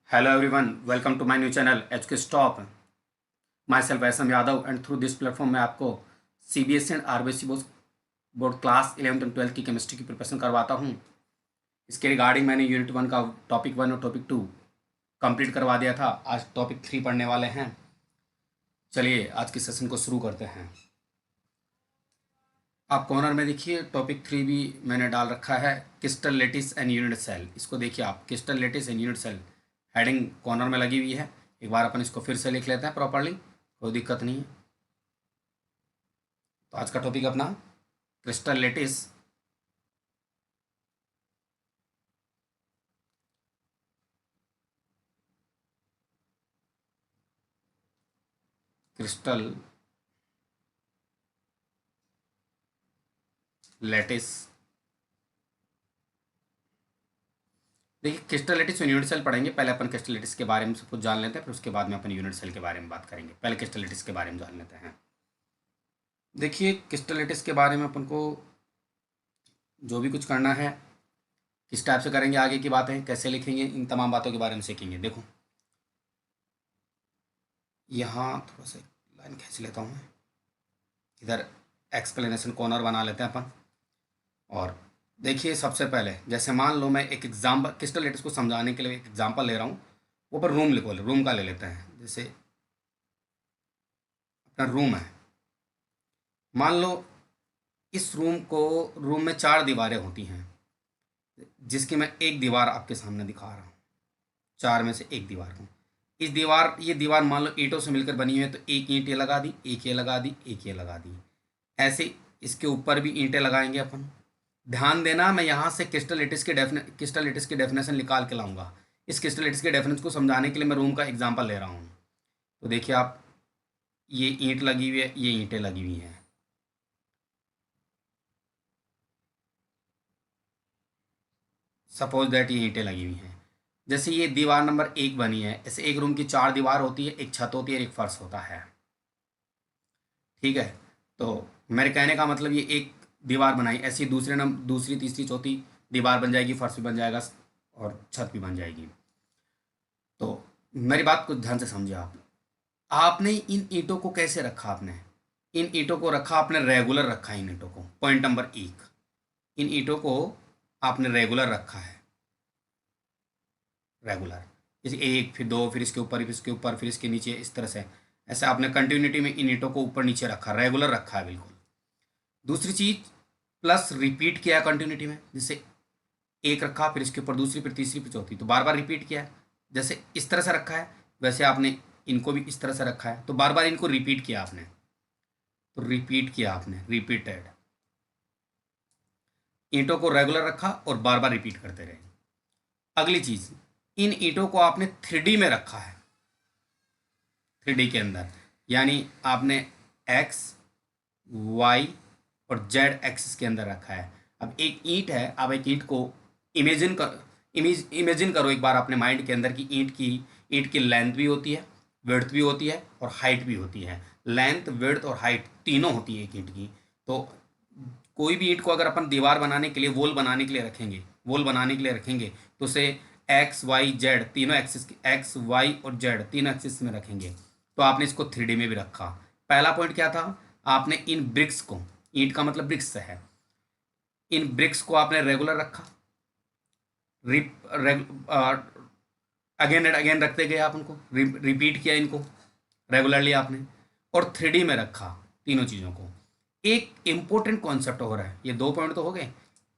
Hello everyone, welcome to my new channel HK Stop. Myself Aisam Yadav and through this platform मैं आपको CBSE and RBSE board class 11th और 12th की chemistry की preparation करवाता हूँ। इसके regarding मैंने यूनिट 1 का टॉपिक 1 और टॉपिक 2 कंप्लीट करवा दिया था। आज टॉपिक 3 पढ़ने वाले हैं। चलिए आज के सेशन को शुरू करते हैं। आप कॉर्नर में देखिए टॉपिक 3 भी मैंने डाल रखा है, crystal lattice and unit cell. इसको देखिए आप, crystal lattice and unit cell heading corner में लगी हुई है। एक बार अपन इसको फिर से लिख लेते हैं प्रॉपरली, कोई दिक्कत नहीं है। तो आज का टॉपिक अपना क्रिस्टल लेटिस क्रिस्टल लेटिस। देखिए क्रिस्टल लेटिस और यूनिट सेल पढ़ेंगे। पहले अपन क्रिस्टल लेटिस के बारे में सब कुछ जान लेते हैं, फिर उसके बाद में अपन यूनिट सेल के बारे में बात करेंगे। पहले क्रिस्टल लेटिस के बारे में जान लेते हैं। देखिए क्रिस्टल लेटिस के बारे में अपन को जो भी कुछ करना है, किस टाइप से करेंगे, आगे की बातें कैसे लिखेंगे, इन तमाम बातों के बारे में सीखेंगे। देखो यहाँ थोड़ा सा लाइन खींच लेता हूँ मैं, इधर एक्सप्लेनेशन कॉर्नर बना लेते हैं अपन। और देखिए सबसे पहले जैसे मान लो मैं एक एग्जाम्पल क्रिस्टल लेटिस को समझाने के लिए एक एग्जाम्पल ले रहा हूँ। वो पर रूम लिखो, रूम का ले लेते हैं। जैसे अपना रूम है, मान लो इस रूम में 4 दीवारें होती हैं, जिसकी मैं एक दीवार आपके सामने दिखा रहा हूँ। 4 में से एक दीवार को, ये दीवार मान लो ईंटों से मिलकर बनी हुई है, तो एक ईंट ये लगा दी, एक ये लगा दी, एक ये लगा दी। ऐसे इसके ऊपर भी ईंटें लगाएंगे अपन। ध्यान देना, मैं यहाँ से क्रिस्टल लेटिस की डेफिनेशन निकाल के लाऊंगा। इस क्रिस्टल लेटिस के डेफिनेशन को समझाने के लिए मैं रूम का एग्जांपल ले रहा हूँ। तो देखिए आप, ये ईंट लगी हुई है, ये ईंटें लगी हुई हैं। सपोज दैट ये ईंटें लगी हुई हैं। जैसे ये दीवार नंबर 1 बनी है, ऐसे एक रूम की 4 दीवार होती है, एक छत होती है, एक फर्श होता है। ठीक है, तो मेरे कहने का मतलब ये एक दीवार बनाई, ऐसी दूसरी तीसरी चौथी दीवार बन जाएगी, फर्श भी बन जाएगा और छत भी बन जाएगी। तो मेरी बात को ध्यान से समझिए आप। आपने इन ईंटों को कैसे रखा? आपने इन ईंटों को रखा, आपने रेगुलर रखा इन ईंटों को। पॉइंट नंबर 1, इन ईंटों को आपने रेगुलर रखा है। रेगुलर, जैसे 1 फिर 2 फिर इसके ऊपर, फिर इसके ऊपर, फिर इसके नीचे, इस तरह से ऐसे आपने कंटिन्यूटी में इन ईंटों को ऊपर नीचे रखा, रेगुलर रखा है बिल्कुल। दूसरी चीज, प्लस रिपीट किया कंटिन्यूटी में। जैसे एक रखा, फिर इसके ऊपर दूसरी, फिर तीसरी, फिर चौथी, तो बार बार रिपीट किया है। जैसे इस तरह से रखा है, वैसे आपने इनको भी इस तरह से रखा है, तो बार बार इनको रिपीट किया आपने। तो रिपीट किया आपने, रिपीटेड। ईंटों को रेगुलर रखा और बार बार रिपीट करते रहे। अगली चीज, इन ईंटों को आपने 3D में रखा है। 3D के अंदर, यानी आपने एक्स, वाई और जेड एक्सिस के अंदर रखा है। अब एक ईंट है, आप एक ईंट को इमेजिन करो एक बार अपने माइंड के अंदर कि ईंट की लेंथ भी होती है, विड्थ भी होती है और हाइट भी होती है। लेंथ, विड्थ और हाइट तीनों होती है एक ईंट की। तो कोई भी ईंट को अगर अपन दीवार बनाने के लिए, वॉल बनाने के लिए रखेंगे, तो उसे एक्स वाई जेड तीनों एक्सिस, एक्स वाई और जेड तीनों एक्सिस में रखेंगे। तो आपने इसको 3D में भी रखा। पहला पॉइंट क्या था? आपने इन ब्रिक्स को, ईंट का मतलब ब्रिक्स से है, इन ब्रिक्स को आपने रेगुलर रखा। अगेन एंड अगेन रखते गए आप उनको, रिपीट किया इनको रेगुलरली आपने, और 3D में रखा तीनों चीज़ों को। एक इंपॉर्टेंट कॉन्सेप्ट और है, ये 2 पॉइंट तो हो गए।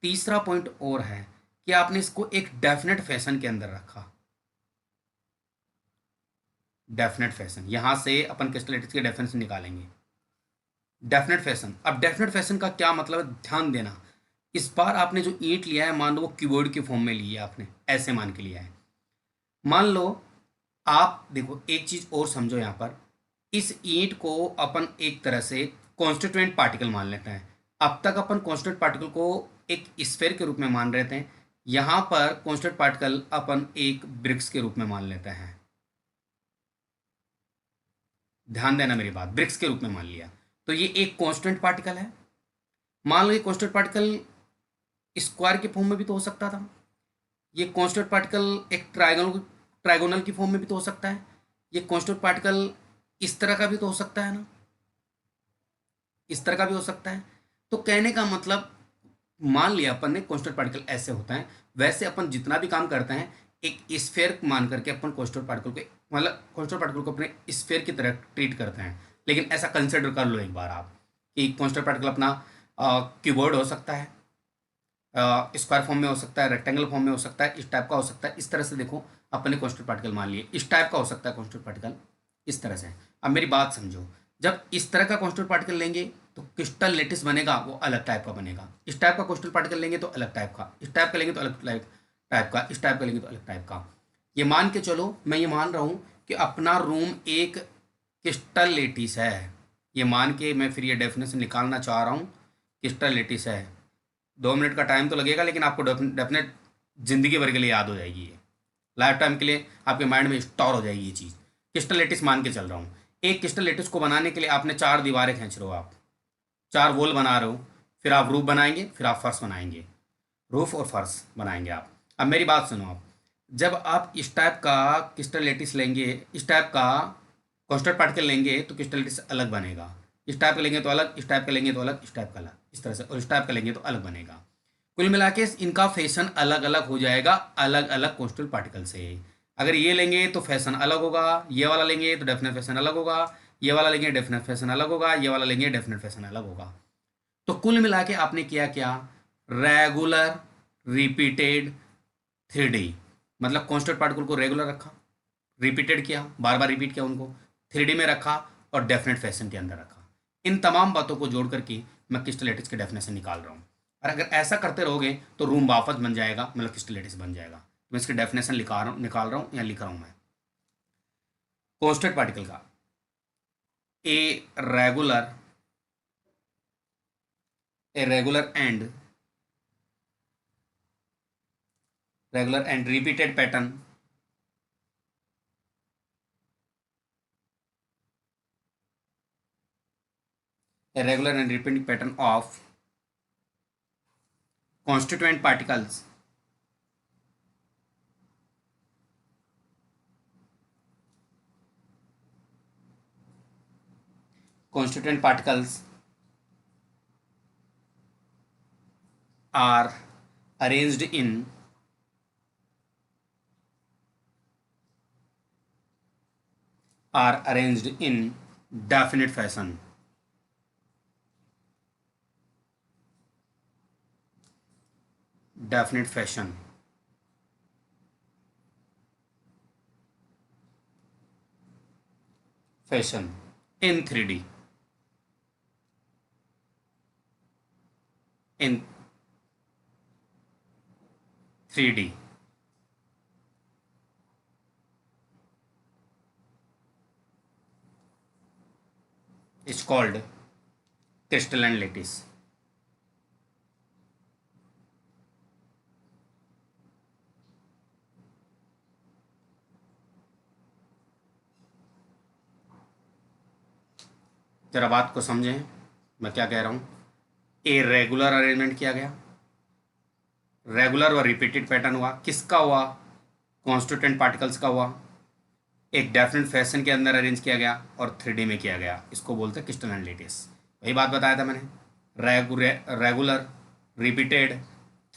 तीसरा पॉइंट और है कि आपने इसको एक डेफिनेट फैशन के अंदर रखा। डेफिनेट फैशन, यहां से अपन क्रिस्टलिटिस के डेफिनेशन निकालेंगे। डेफिनेट फैशन, अब डेफिनेट फैशन का क्या मतलब है, ध्यान देना। इस बार आपने जो ईंट लिया है, मान लो वो क्यूबॉइड की फॉर्म में लिया है, आपने ऐसे मान के लिया है। मान लो, आप देखो एक चीज और समझो यहाँ पर, इस ईंट को अपन एक तरह से कॉन्स्टिट्यूएंट पार्टिकल मान लेते हैं। अब तक अपन कॉन्स्टिट्यूएंट पार्टिकल को एक स्फेयर के रूप में मान रहे थे, यहाँ पर कॉन्स्टिट्यूएंट पार्टिकल अपन एक ब्रिक्स के रूप में मान लेते हैं। ध्यान देना मेरी बात, ब्रिक्स के रूप में मान लिया। तो ये एक कांस्टेंट पार्टिकल है। मान लो ये कांस्टेंट पार्टिकल स्क्वायर के फॉर्म में भी तो हो सकता था। ये कांस्टेंट पार्टिकल एक ट्राइगोनल की फॉर्म में भी तो हो सकता है, ये कॉन्स्टिट्यूट पार्टिकल इस तरह का भी तो हो सकता है ना, इस तरह का भी हो सकता है। तो कहने का मतलब, मान लिया अपन ने कॉन्स्टिट्यूट पार्टिकल ऐसे होता है, वैसे अपन जितना भी काम करते हैं एक स्फेयर मान करके अपन कॉन्स्टिट्यूट पार्टिकल को, मतलब कॉन्स्टिट्यूट पार्टिकल को अपने स्फेयर की तरह ट्रीट करते हैं। लेकिन ऐसा कंसिडर कर लो एक बार आप कि कॉन्स्टिट्यूट पार्टिकल अपना क्यूबॉइड हो सकता है, स्क्वायर फॉर्म में हो सकता है, रेक्टेंगल फॉर्म में हो सकता है, इस टाइप का हो सकता है। इस तरह से देखो, अपने कॉन्स्टिट्यूट पार्टिकल मान लिए इस टाइप का हो सकता है कॉन्स्टिट्यूट पार्टिकल, इस तरह से। अब मेरी बात समझो, जब इस तरह का कॉन्स्टिट्यूट पार्टिकल लेंगे तो क्रिस्टल लेटिस बनेगा, वो अलग टाइप का बनेगा। इस टाइप का कॉन्स्टिट्यूट पार्टिकल लेंगे तो अलग टाइप का, इस टाइप का लेंगे तो अलग टाइप का, इस टाइप का लेंगे तो अलग टाइप का। ये मान के चलो, मैं ये मान रहा हूँ कि अपना रूम एक क्रिस्टल लेटिस है। ये मान के मैं फिर ये डेफिनेशन निकालना चाह रहा हूँ, क्रिस्टल लेटिस है। 2 मिनट का टाइम तो लगेगा, लेकिन आपको डेफिनेट जिंदगी भर के लिए याद हो जाएगी ये, लाइफ टाइम के लिए आपके माइंड में स्टोर हो जाएगी ये चीज़। क्रिस्टल लेटिस मान के चल रहा हूँ। एक क्रिस्टल लेटिस को बनाने के लिए आपने 4 दीवारें खींच रहे हो, आप 4 वॉल बना रहे हो, फिर आप रूफ बनाएंगे, फिर आप फर्श बनाएंगे, रूफ और फर्श बनाएंगे आप। अब मेरी बात सुनो आप, जब आप इस टाइप का क्रिस्टल लेटिस लेंगे, इस टाइप का कॉन्स्टेंट पार्टिकल लेंगे तो क्रिस्टल लेटिस अलग बनेगा। इस टाइप का लेंगे तो अलग, इस टाइप का लेंगे तो अलग, इस टाइप का अलग, इस तरह से, और इस टाइप का लेंगे तो अलग बनेगा। कुल मिला के इनका फैशन अलग अलग हो जाएगा, अलग अलग कॉन्स्टेंट पार्टिकल से। अगर ये लेंगे तो फैशन अलग होगा, ये वाला लेंगे तो डेफिनेट फैशन अलग होगा, ये वाला लेंगे डेफिनेट फैशन अलग होगा, ये वाला लेंगे डेफिनेट फैशन अलग होगा। तो कुल मिला के आपने किया क्या, रेगुलर, रिपीटेड, 3D, मतलब कॉन्स्टेंट पार्टिकल को रेगुलर रखा, रिपीटेड किया, बार बार रिपीट किया उनको, 3D में रखा, और डेफिनेट फैशन के अंदर रखा। इन तमाम बातों को जोड़ करके मैं क्रिस्टलेटिक्स की डेफिनेशन निकाल रहा हूँ। और अगर ऐसा करते रहोगे तो रूम वापस बन जाएगा, मतलब क्रिस्टलेटिक्स बन जाएगा। तो मैं इसकी डेफिनेशन निकाल रहा हूँ या लिख रहा हूँ मैं। कॉन्स्टेंट पार्टिकल का, a regular, A regular and repeated pattern, a regular and repeating pattern of constituent particles constituent particles are arranged in definite fashion, definite fashion, fashion in 3D, in 3D. It's called crystalline lattice. जरा बात को समझें मैं क्या कह रहा हूँ। A regular arrangement किया गया, रेगुलर और रिपीटेड पैटर्न हुआ, किसका हुआ, कॉन्स्टिट्यूएंट पार्टिकल्स का हुआ, एक डेफिनेट फैशन के अंदर अरेंज किया गया और 3D में किया गया। इसको बोलते हैं क्रिस्टलन लेटिस। वही बात बताया था मैंने, रेगुलर, रिपीटेड,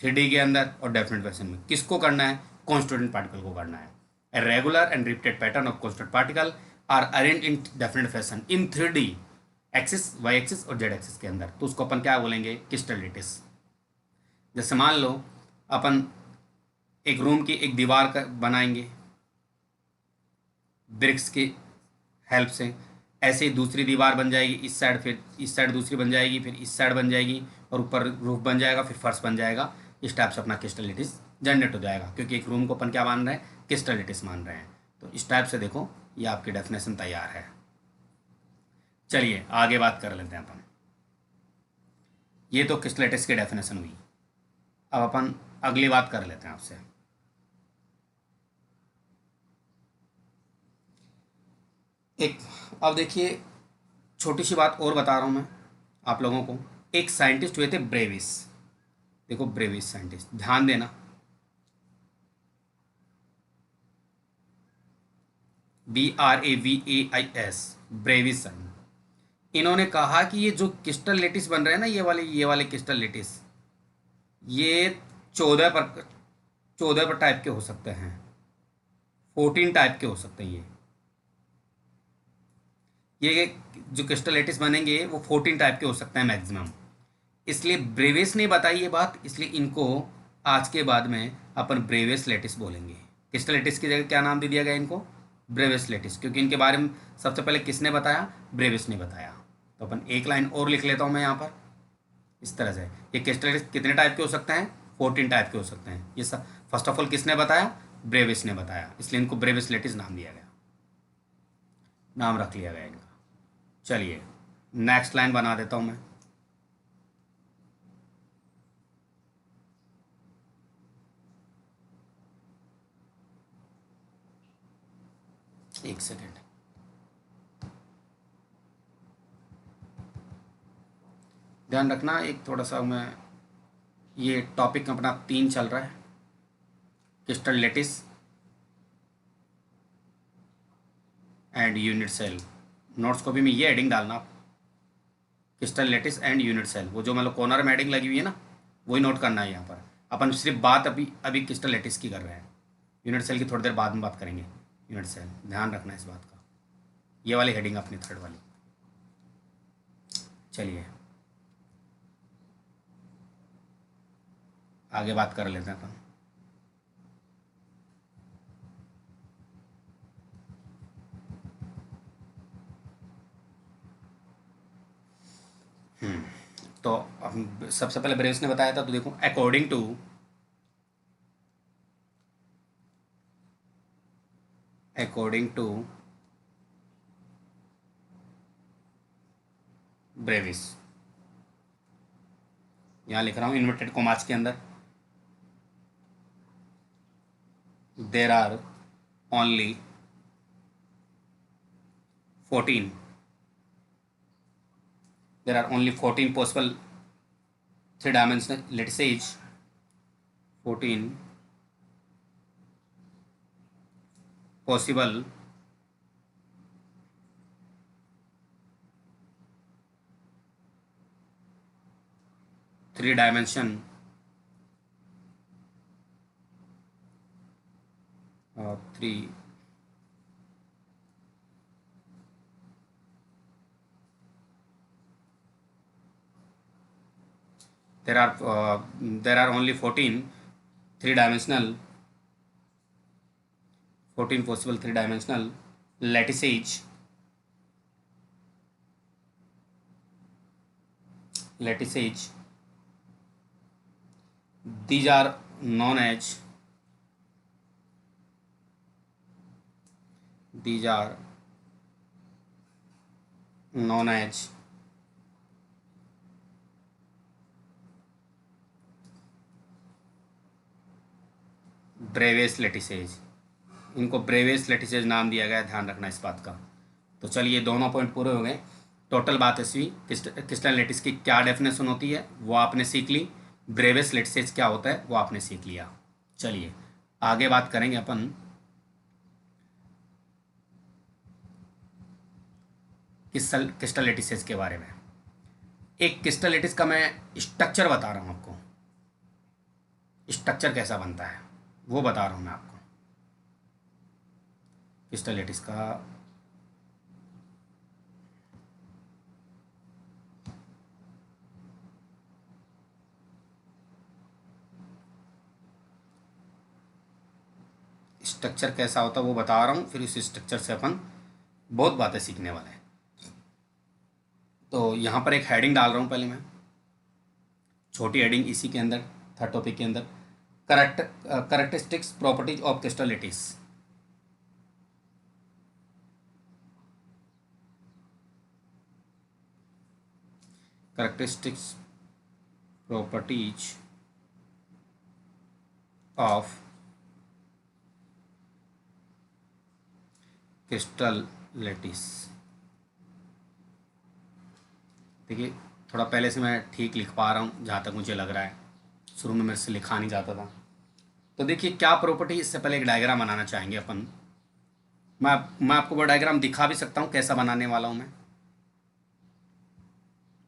3D के अंदर और डेफिनेट फैशन में। किसको करना है, कॉन्स्टिट्यूएंट पार्टिकल को करना है। A regular and repeated pattern of constituent particle are arrange in definite fashion in 3D, axis, Y axis और जेड एक्सिस के अंदर। तो उसको अपन क्या बोलेंगे, क्रिस्टल लेटिस। जैसे मान लो अपन एक रूम की एक दीवार बनाएंगे ब्रिक्स की हेल्प से, ऐसे ही दूसरी दीवार बन जाएगी इस साइड, फिर इस साइड दूसरी बन जाएगी, फिर इस साइड बन जाएगी, और ऊपर रूफ बन जाएगा, फिर फर्श बन जाएगा। इस टाइप से अपना क्रिस्टलिटिस जनरेट हो जाएगा, क्योंकि एक रूम को अपन क्या मान रहे हैं, क्रिस्टलिटिस मान रहे हैं। तो इस टाइप से देखो, ये आपकी डेफिनेशन तैयार है। चलिए आगे बात कर लेते हैं अपन। ये तो क्रिस्टलिटिस की डेफिनेशन हुई। अब अपन अगली बात कर लेते हैं आपसे। एक, अब देखिए, छोटी सी बात और बता रहा हूँ मैं आप लोगों को। एक साइंटिस्ट हुए थे ब्रेविस, देखो ब्रेविस साइंटिस्ट, ध्यान देना। BRAVAIS, ब्रेविसन। इन्होंने कहा कि ये जो क्रिस्टल लेटिस बन रहे हैं ना, ये वाले क्रिस्टल लेटिस, ये 14 पर टाइप के हो सकते हैं, 14 टाइप के हो सकते हैं। ये जो क्रिस्टल लेटिस बनेंगे वो 14 टाइप के हो सकते हैं मैक्सिमम। इसलिए ब्रेविस ने बताई ये बात, इसलिए इनको आज के बाद में अपन ब्रेविस लेटिस बोलेंगे। क्रिस्टल लेटिस की जगह क्या नाम दे दिया गया इनको? ब्रेविस लेटिस, क्योंकि इनके बारे में सबसे पहले किसने बताया? ब्रेविस ने बताया। तो अपन एक लाइन और लिख लेता हूँ मैं यहाँ पर इस तरह से। ये क्रिस्टल लेटिस कितने टाइप के हो सकते हैं? 14 टाइप के हो सकते हैं। ये सब फर्स्ट ऑफ ऑल किसने बताया? ब्रेविस ने बताया, इसलिए इनको ब्रेविस लेटिस नाम दिया गया, नाम रख लिया गया इनका। चलिए नेक्स्ट लाइन बना देता हूँ मैं। एक सेकेंड, ध्यान रखना एक थोड़ा सा, मैं ये टॉपिक अपना 3 चल रहा है, crystal lattice and unit cell. Notes को भी मैं ये हेडिंग डालना आप, crystal lattice and unit cell, वो जो मतलब कॉर्नर में हेडिंग लगी हुई है ना, वही नोट करना है यहाँ पर। अपन सिर्फ बात अभी अभी क्रिस्टल लेटिस की कर रहे हैं, यूनिट सेल की थोड़ी देर बाद में बात करेंगे। यूनिट सेल, ध्यान रखना इस बात का। ये वाली हेडिंग अपनी थर्ड वाली। चलिए आगे बात कर लेते हैं अपन। तो सबसे पहले ब्रेव्स ने बताया था, तो देखो अकॉर्डिंग टू ब्रेविस, यहाँ लिख रहा हूँ इन्वर्टेड कॉमास के अंदर, there are only 14 there are only 14 possible three-dimensional, let's say 14 possible three-dimension three there are only 14 three-dimensional 14 possible three-dimensional lattices these are known as Bravais lattices. इनको Bravais लेटिसेज नाम दिया गया, ध्यान रखना इस बात का। तो चलिए दोनों पॉइंट पूरे हो गए। टोटल बात ऐसी, क्रिस्टल लेटिस की क्या डेफिनेशन होती है वो आपने सीख ली, ब्रेवेस लेटिसेज क्या होता है वो आपने सीख लिया। चलिए आगे बात करेंगे अपन क्रिस्टल लेटिसेज के बारे में। एक क्रिस्टल लेटिस का मैं स्ट्रक्चर बता रहा हूँ आपको, स्ट्रक्चर कैसा बनता है वो बता रहा हूँ मैं आपको क्रिस्टल लेटिस का। स्ट्रक्चर कैसा होता है वो बता रहा हूँ, फिर उस स्ट्रक्चर से अपन बहुत बातें सीखने वाले हैं। तो यहाँ पर एक हेडिंग डाल रहा हूँ पहले मैं, छोटी हेडिंग इसी के अंदर, थर्ड टॉपिक के अंदर, characteristics properties of crystal lettuce. Characteristics properties of crystal lettuce. देखिए थोड़ा पहले से मैं ठीक लिख पा रहा हूँ जहाँ तक मुझे लग रहा है, शुरू में मेरे से लिखा नहीं जाता था। तो देखिए क्या प्रॉपर्टी, इससे पहले एक डायग्राम बनाना चाहेंगे अपन। मैं आपको वो डायग्राम दिखा भी सकता हूँ कैसा बनाने वाला हूँ मैं।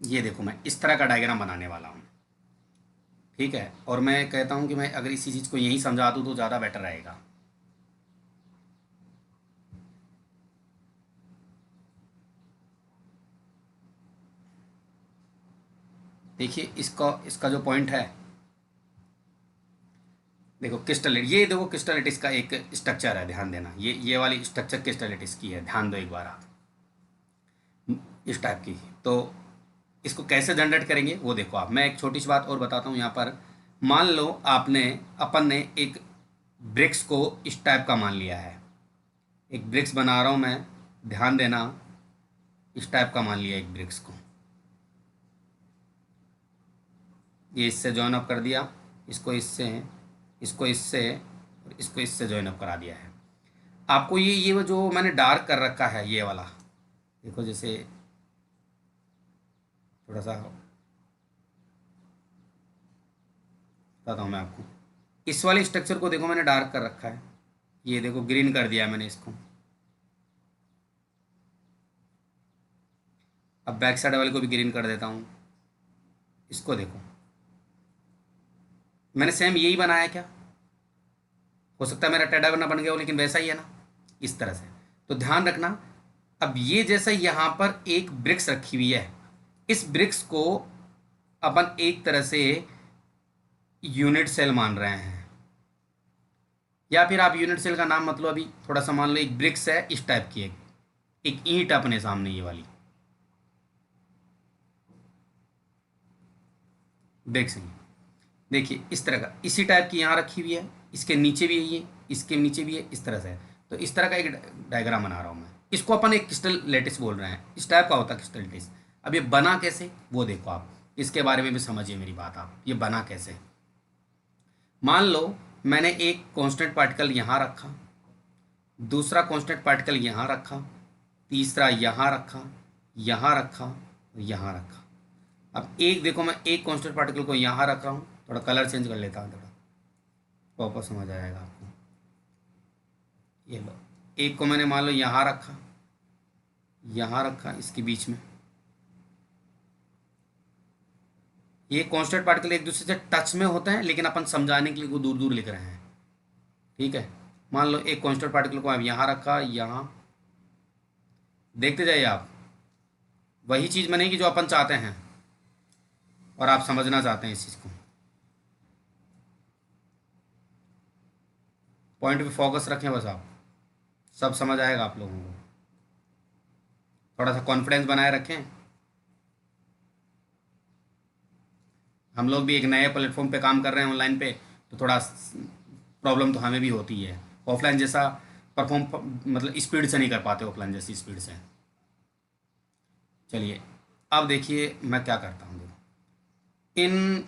ये देखो, मैं इस तरह का डायग्राम बनाने वाला हूँ, ठीक है। और मैं कहता हूँ कि मैं अगर इसी चीज़ को यहीं समझा दूँ तो ज़्यादा बेटर रहेगा। देखिए इसका इसका जो पॉइंट है, देखो क्रिस्टलेट, ये देखो क्रिस्टलेटिस का एक स्ट्रक्चर है, ध्यान देना, ये वाली स्ट्रक्चर क्रिस्टलेटिस की है, ध्यान दो एक बार आप, इस टाइप की। तो इसको कैसे जनरेट करेंगे वो देखो आप। मैं एक छोटी सी बात और बताता हूँ यहाँ पर। मान लो आपने अपन ने एक ब्रिक्स को इस टाइप का मान लिया है, एक ब्रिक्स बना रहा हूँ मैं, ध्यान देना, इस टाइप का मान लिया एक ब्रिक्स को, ये इससे जॉइन अप कर दिया, इसको इससे, इसको इससे, और इसको इससे जॉइन अप करा दिया है। आपको ये वो जो मैंने डार्क कर रखा है ये वाला, देखो जैसे थोड़ा सा बताता हूँ मैं आपको, इस वाले स्ट्रक्चर को देखो मैंने डार्क कर रखा है, ये देखो ग्रीन कर दिया मैंने इसको। अब बैक साइड वाले को भी ग्रीन कर देता हूँ, इसको देखो मैंने सेम यही बनाया क्या, हो सकता है मेरा टेढ़ा बना बन गया हो, लेकिन वैसा ही है ना, इस तरह से। तो ध्यान रखना, अब ये जैसा यहाँ पर एक ब्रिक्स रखी हुई है, इस ब्रिक्स को अपन एक तरह से यूनिट सेल मान रहे हैं, या फिर आप यूनिट सेल का नाम मतलब अभी थोड़ा सा मान लो, एक ब्रिक्स है इस टाइप की, एक ईंट अपने सामने ये वाली ब्रिक्स है, देखिए इस तरह का, इसी टाइप की यहाँ रखी हुई है, इसके नीचे भी है ये, इसके नीचे भी है, इस तरह से है। तो इस तरह का एक डायग्राम बना रहा हूँ मैं, इसको अपन एक क्रिस्टल लेटिस बोल रहे हैं, इस टाइप का होता है क्रिस्टल लेटिस। अब ये बना कैसे वो देखो आप, इसके बारे में भी समझिए मेरी बात आप, ये बना कैसे। मान लो मैंने एक कांस्टेंट पार्टिकल यहाँ रखा, दूसरा कांस्टेंट पार्टिकल यहाँ रखा, तीसरा यहाँ रखा, यहाँ रखा और यहाँ रखा। अब एक देखो, मैं एक कांस्टेंट पार्टिकल को यहाँ रख रहा हूँ, थोड़ा कलर चेंज कर लेता हूँ, थोड़ा प्रॉपर समझ आएगा आपको। ये लो, एक को मैंने मान लो यहाँ रखा, यहाँ रखा, इसके बीच में। ये कांस्टेंट पार्टिकल एक दूसरे से टच में होते हैं, लेकिन अपन समझाने के लिए वो दूर दूर लिख रहे हैं, ठीक है। मान लो एक कांस्टेंट पार्टिकल को आप यहाँ रखा, यहाँ, देखते जाइए आप, वही चीज़ बनेगी जो अपन चाहते हैं और आप समझना चाहते हैं इस चीज़ को। पॉइंट पे फोकस रखें बस आप, सब समझ आएगा आप लोगों को। थोड़ा सा कॉन्फिडेंस बनाए रखें, हम लोग भी एक नए प्लेटफॉर्म पे काम कर रहे हैं ऑनलाइन पे, तो थोड़ा प्रॉब्लम तो हमें भी होती है, ऑफलाइन जैसा परफॉर्म मतलब स्पीड से नहीं कर पाते, ऑफलाइन जैसी स्पीड से। चलिए अब देखिए मैं क्या करता हूँ, देखो इन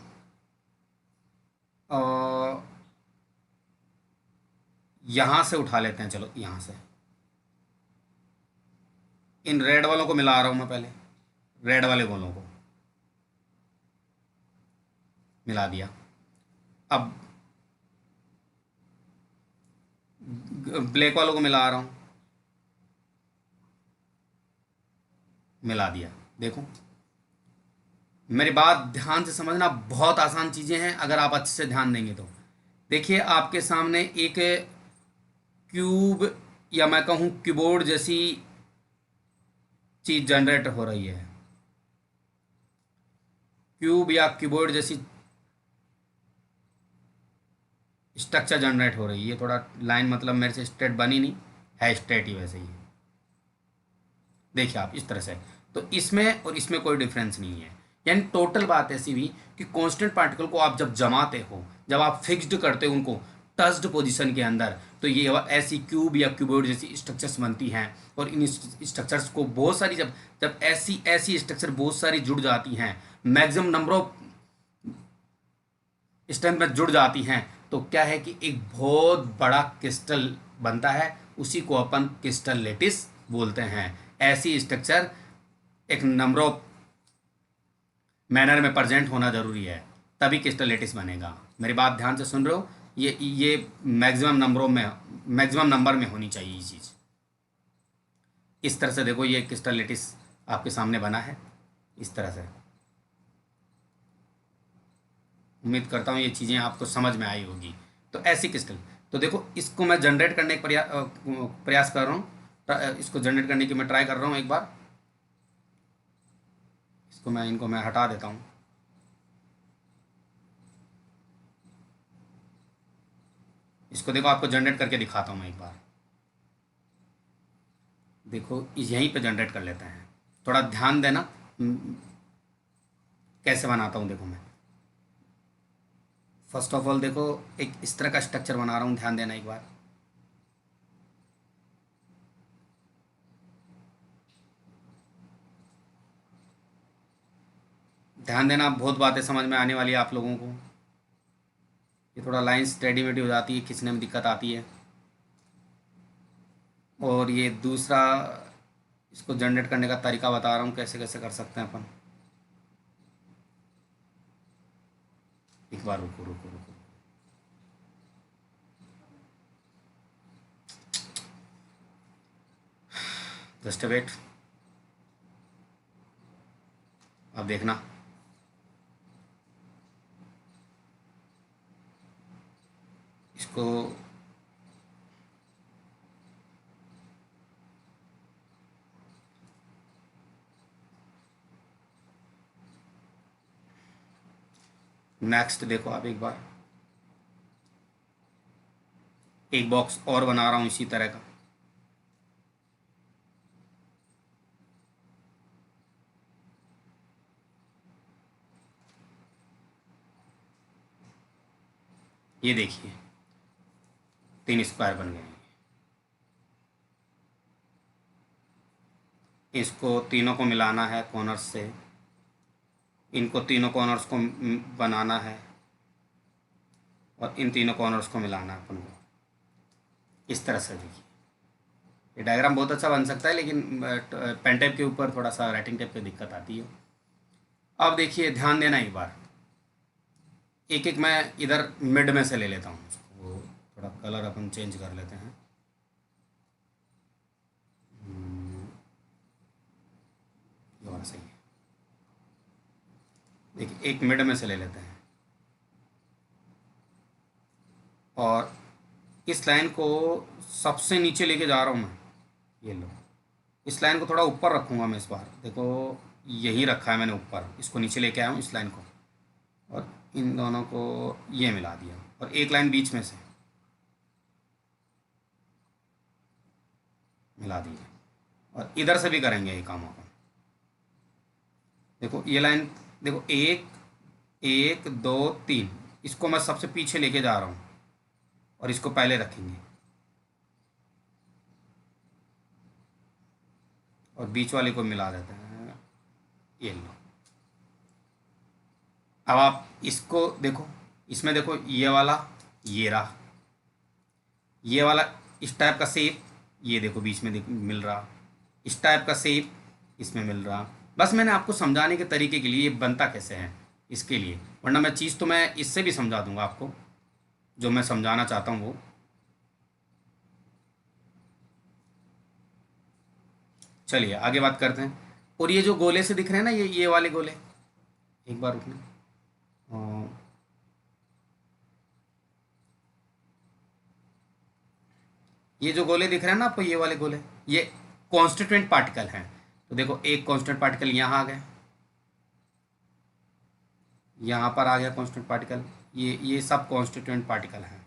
यहाँ से उठा लेते हैं, चलो यहाँ से इन रेड वालों को मिला रहा हूँ मैं, पहले रेड वाले गोलों को मिला दिया। अब ब्लैक वालों को मिला रहा हूँ, मिला दिया। देखो मेरी बात ध्यान से समझना, बहुत आसान चीज़ें हैं अगर आप अच्छे से ध्यान देंगे तो। देखिए आपके सामने एक क्यूब या मैं कहूँ कीबोर्ड जैसी चीज़ जनरेट हो रही है, क्यूब या कीबोर्ड जैसी स्ट्रक्चर जनरेट हो रही है। ये थोड़ा लाइन मतलब मेरे से स्ट्रेट बनी नहीं है, स्ट्रेट ही वैसे ही है, देखिए आप इस तरह से। तो इसमें और इसमें कोई डिफरेंस नहीं है, यानी टोटल बात ऐसी हुई कि कांस्टेंट पार्टिकल को आप जब जमाते हो, जब आप फिक्स्ड करते हो उनको टच्ड पोजीशन के अंदर, तो ये ऐसी क्यूब या क्यूबोइड जैसी स्ट्रक्चर्स बनती हैं। और इन स्ट्रक्चर्स को बहुत सारी, जब जब ऐसी ऐसी स्ट्रक्चर बहुत सारी जुड़ जाती हैं, मैक्सिमम नंबर ऑफ स्ट्रेंथ में जुड़ जाती हैं, तो क्या है कि एक बहुत बड़ा क्रिस्टल बनता है, उसी को अपन क्रिस्टल लेटिस बोलते हैं। ऐसी स्ट्रक्चर एक नंबर ऑफ मैनर में प्रेजेंट होना जरूरी है, तभी क्रिस्टल लेटिस बनेगा। मेरी बात ध्यान से सुन रहे हो, ये मैक्सिमम नंबरों में, मैक्सिमम नंबर में होनी चाहिए ये चीज़, इस तरह से देखो ये क्रिस्टल लेटिस आपके सामने बना है इस तरह से। उम्मीद करता हूँ ये चीज़ें आपको समझ में आई होगी। तो ऐसी क्रिस्टल, तो देखो इसको मैं जनरेट करने का प्रयास कर रहा हूँ। इसको जनरेट करने की मैं ट्राई कर रहा हूँ एक बार। इसको मैं हटा देता हूँ। इसको देखो आपको जनरेट करके दिखाता हूँ मैं एक बार। देखो यहीं पे जनरेट कर लेते हैं, थोड़ा ध्यान देना। कैसे बनाता हूँ देखो मैं। फर्स्ट ऑफ ऑल देखो एक इस तरह का स्ट्रक्चर बना रहा हूँ, ध्यान देना एक बार। ध्यान देना, बहुत बातें समझ में आने वाली है आप लोगों को। ये थोड़ा लाइंस टेढ़ी मेढ़ी हो जाती है, खींचने में दिक्कत आती है। और ये दूसरा, इसको जनरेट करने का तरीका बता रहा हूँ कैसे कैसे कर सकते हैं अपन। एक बार रुको रुको रुको, जस्ट वेट। अब देखना, इसको नेक्स्ट देखो आप एक बार, एक बॉक्स और बना रहा हूँ इसी तरह का। ये देखिए 3 स्क्वायर बन गए हैं। इसको तीनों को मिलाना है कॉर्नर्स से, इनको तीनों कॉर्नर्स को बनाना है और इन तीनों कॉर्नर्स को मिलाना है अपन को। इस तरह से देखिए ये डायग्राम बहुत अच्छा बन सकता है, लेकिन पेन टेप के ऊपर थोड़ा सा राइटिंग टेप की दिक्कत आती है। अब देखिए ध्यान देना एक बार, एक एक मैं इधर मिड में से ले लेता हूँ उसको। वो थोड़ा कलर अपन चेंज कर लेते हैं। ये वाला सही है। देखिए एक मिड में से ले लेते हैं और इस लाइन को सबसे नीचे लेके जा रहा हूँ मैं। ये लो, इस लाइन को थोड़ा ऊपर रखूँगा मैं इस बार। देखो यहीं रखा है मैंने ऊपर, इसको नीचे लेके आया हूँ इस लाइन को, और इन दोनों को ये मिला दिया और एक लाइन बीच में से मिला दी है। और इधर से भी करेंगे ये काम अपन। देखो ये लाइन, देखो 1 1 2 3, इसको मैं सबसे पीछे लेके जा रहा हूँ और इसको पहले रखेंगे और बीच वाले को मिला देते हैं। ये लो, अब आप इसको देखो, इसमें देखो ये वाला, ये रहा, ये वाला इस टाइप का शेप, ये देखो बीच में मिल रहा, इस टाइप का शेप इसमें मिल रहा। बस मैंने आपको समझाने के तरीके के लिए ये बनता कैसे है इसके लिए, वरना मैं चीज़ तो मैं इससे भी समझा दूंगा आपको जो मैं समझाना चाहता हूँ वो। चलिए आगे बात करते हैं। और ये जो गोले से दिख रहे हैं ना, ये वाले गोले, एक बार रुकना। ये जो गोले दिख रहे हैं ना आपको, ये वाले गोले, ये कॉन्स्टिट्यूएंट पार्टिकल हैं। तो देखो एक कॉन्स्टेंट पार्टिकल यहाँ आ गया, यहाँ पर आ गया कॉन्स्टेंट पार्टिकल, ये सब कॉन्स्टिट्यूएंट पार्टिकल हैं।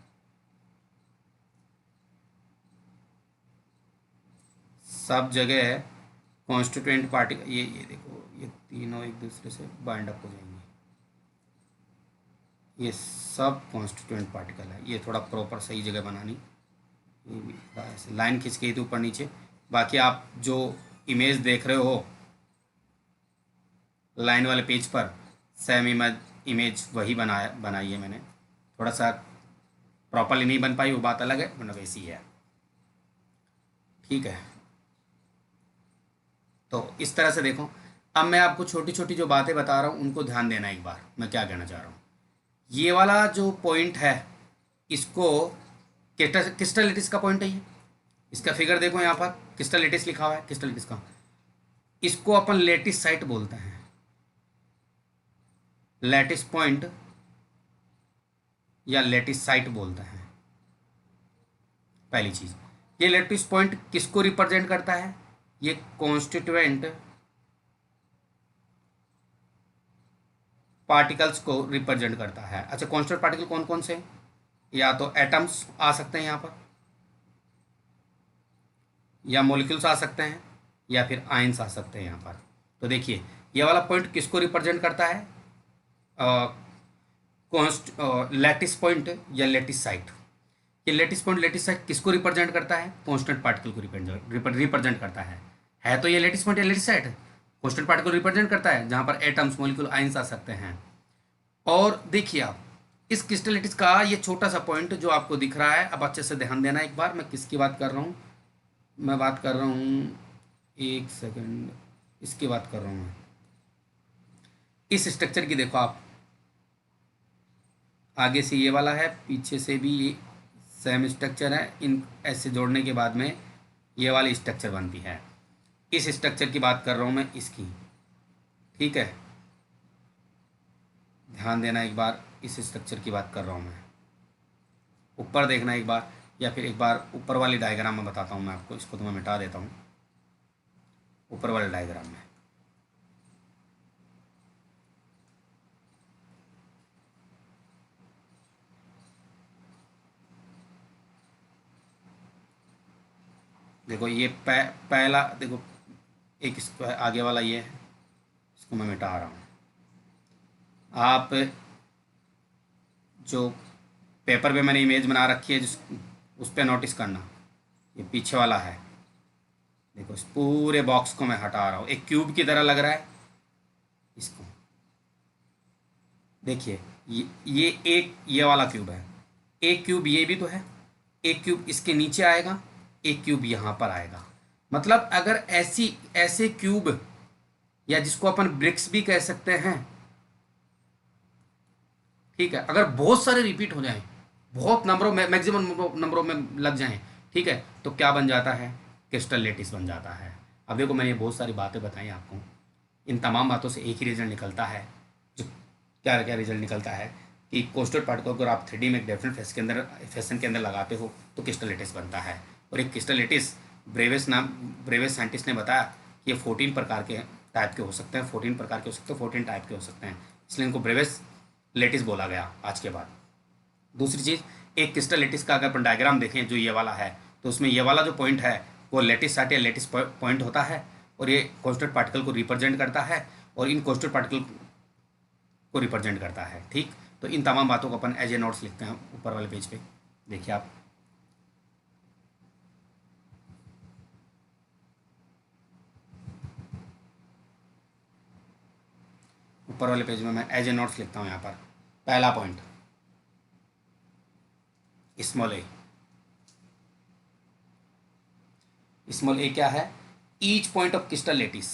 सब जगह कॉन्स्टिट्यूएंट पार्टिकल, ये देखो ये तीनों एक दूसरे से बाइंड अप हो जाएंगे। ये सब कॉन्स्टिट्यूएंट पार्टिकल है। ये थोड़ा प्रॉपर सही जगह बनानी, ये भी थोड़ा ऐसे लाइन खींच के ही थी ऊपर नीचे। बाकी आप जो इमेज देख रहे हो लाइन वाले पेज पर, सेम इमेज वही बनाई है मैंने। थोड़ा सा प्रॉपरली नहीं बन पाई वो बात अलग है, वरना वैसी है। ठीक है, तो इस तरह से देखो। अब मैं आपको छोटी छोटी जो बातें बता रहा हूँ उनको ध्यान देना एक बार, मैं क्या कहना चाह रहा हूँ। ये वाला जो पॉइंट है, इसको क्रिस्टलिटिस का पॉइंट है ये। इसका फिगर देखो यहाँ पर क्रिस्टल लेटिस लिखा हुआ है, क्रिस्टल लेटिस का, इसको अपन लेटिस साइट बोलते हैं, लेटिस पॉइंट या लेटिस साइट बोलते हैं। पहली चीज, ये लेटिस पॉइंट किसको रिप्रेजेंट करता है? ये कॉन्स्टिट्यूएंट पार्टिकल्स को रिप्रेजेंट करता है। अच्छा, कॉन्स्टिट्यूएंट पार्टिकल कौन कौन से? या तो एटम्स आ सकते हैं यहाँ पर, या मॉलिक्यूल्स आ सकते हैं, या फिर आयंस आ सकते हैं यहाँ पर। तो देखिए, ये वाला पॉइंट किसको रिप्रेजेंट करता है? कॉन्स्ट लैटिस पॉइंट या लेटिस साइट। ये लेटिस पॉइंट लेटिस साइट किसको रिप्रेजेंट करता है? कांस्टेंट पार्टिकल को रिप्रेजेंट करता है तो ये लेटिस पॉइंट या lattice site constant particle represent करता है, जहां पर एटम्स मॉलिक्यूल आयंस आ सकते हैं। और देखिए आप, इस क्रिस्टल लेटिस का ये छोटा सा पॉइंट जो आपको दिख रहा है, अब अच्छे से ध्यान देना एक बार, मैं किसकी बात कर रहा हूँ? मैं बात कर रहा हूँ, एक सेकंड, इसकी बात कर रहा हूँ मैं। इस स्ट्रक्चर की देखो आप, आगे से ये वाला है, पीछे से भी ये सेम स्ट्रक्चर है, इन ऐसे जोड़ने के बाद में ये वाली स्ट्रक्चर बनती है। इस स्ट्रक्चर की बात कर रहा हूँ मैं, इसकी, ठीक है, ध्यान देना एक बार, इस स्ट्रक्चर की बात कर रहा हूँ मैं। ऊपर देखना एक बार, या फिर एक बार ऊपर वाली डायग्राम में बताता हूँ मैं आपको, इसको तो मैं मिटा देता हूँ। ऊपर वाले डायग्राम में देखो, ये पहला देखो, एक इसको आगे वाला ये है, इसको मैं मिटा रहा हूँ। आप जो पेपर पे मैंने इमेज बना रखी है, जिस उस पर नोटिस करना, ये पीछे वाला है, देखो इस पूरे बॉक्स को मैं हटा रहा हूँ, एक क्यूब की तरह लग रहा है इसको। देखिए, ये एक ये वाला क्यूब है, एक क्यूब ये भी तो है, एक क्यूब इसके नीचे आएगा, एक क्यूब यहाँ पर आएगा। मतलब अगर ऐसी ऐसे क्यूब, या जिसको अपन ब्रिक्स भी कह सकते हैं, ठीक है, अगर बहुत सारे रिपीट हो जाएं, बहुत नंबरों में, मैक्सिमम नंबरों में लग जाएं, ठीक है, तो क्या बन जाता है? क्रिस्टल लेटिस बन जाता है। अब देखो, मैंने ये बहुत सारी बातें बताई आपको, इन तमाम बातों से एक ही रिजल्ट निकलता है। जो क्या क्या रिजल्ट निकलता है कि कोस्टल पार्टिकल को अगर आप 3D में एक डेफिनेट फैशन के अंदर लगाते हो तो क्रिस्टल लेटिस बनता है। और एक क्रिस्टल लेटिस, ब्रेवेस साइंटिस्ट ने बताया कि ये 14 प्रकार के टाइप के हो सकते हैं, 14 प्रकार के हो सकते हैं, 14 टाइप के हो सकते हैं, इसलिए इनको ब्रेवेस लेटिस बोला गया आज के बाद। दूसरी चीज़, एक क्रिस्टल लेटिस का अगर अपन डायग्राम देखें जो ये वाला है, तो उसमें ये वाला जो पॉइंट है वो लेटिस साइट या लेटिस पॉइंट होता है, और ये कॉन्स्टेंट पार्टिकल को रिप्रेजेंट करता है, और इन कॉन्स्टेंट पार्टिकल को रिप्रेजेंट करता है। ठीक, तो इन तमाम बातों को अपन एज ए नोट्स लिखते हैं ऊपर वाले पेज पे, देखिए आप। ऊपर वाले पेज में मैं एज ए नोट्स लिखता हूँ यहाँ पर। पहला point, small a. Small a क्या है? Each point of crystal lattice,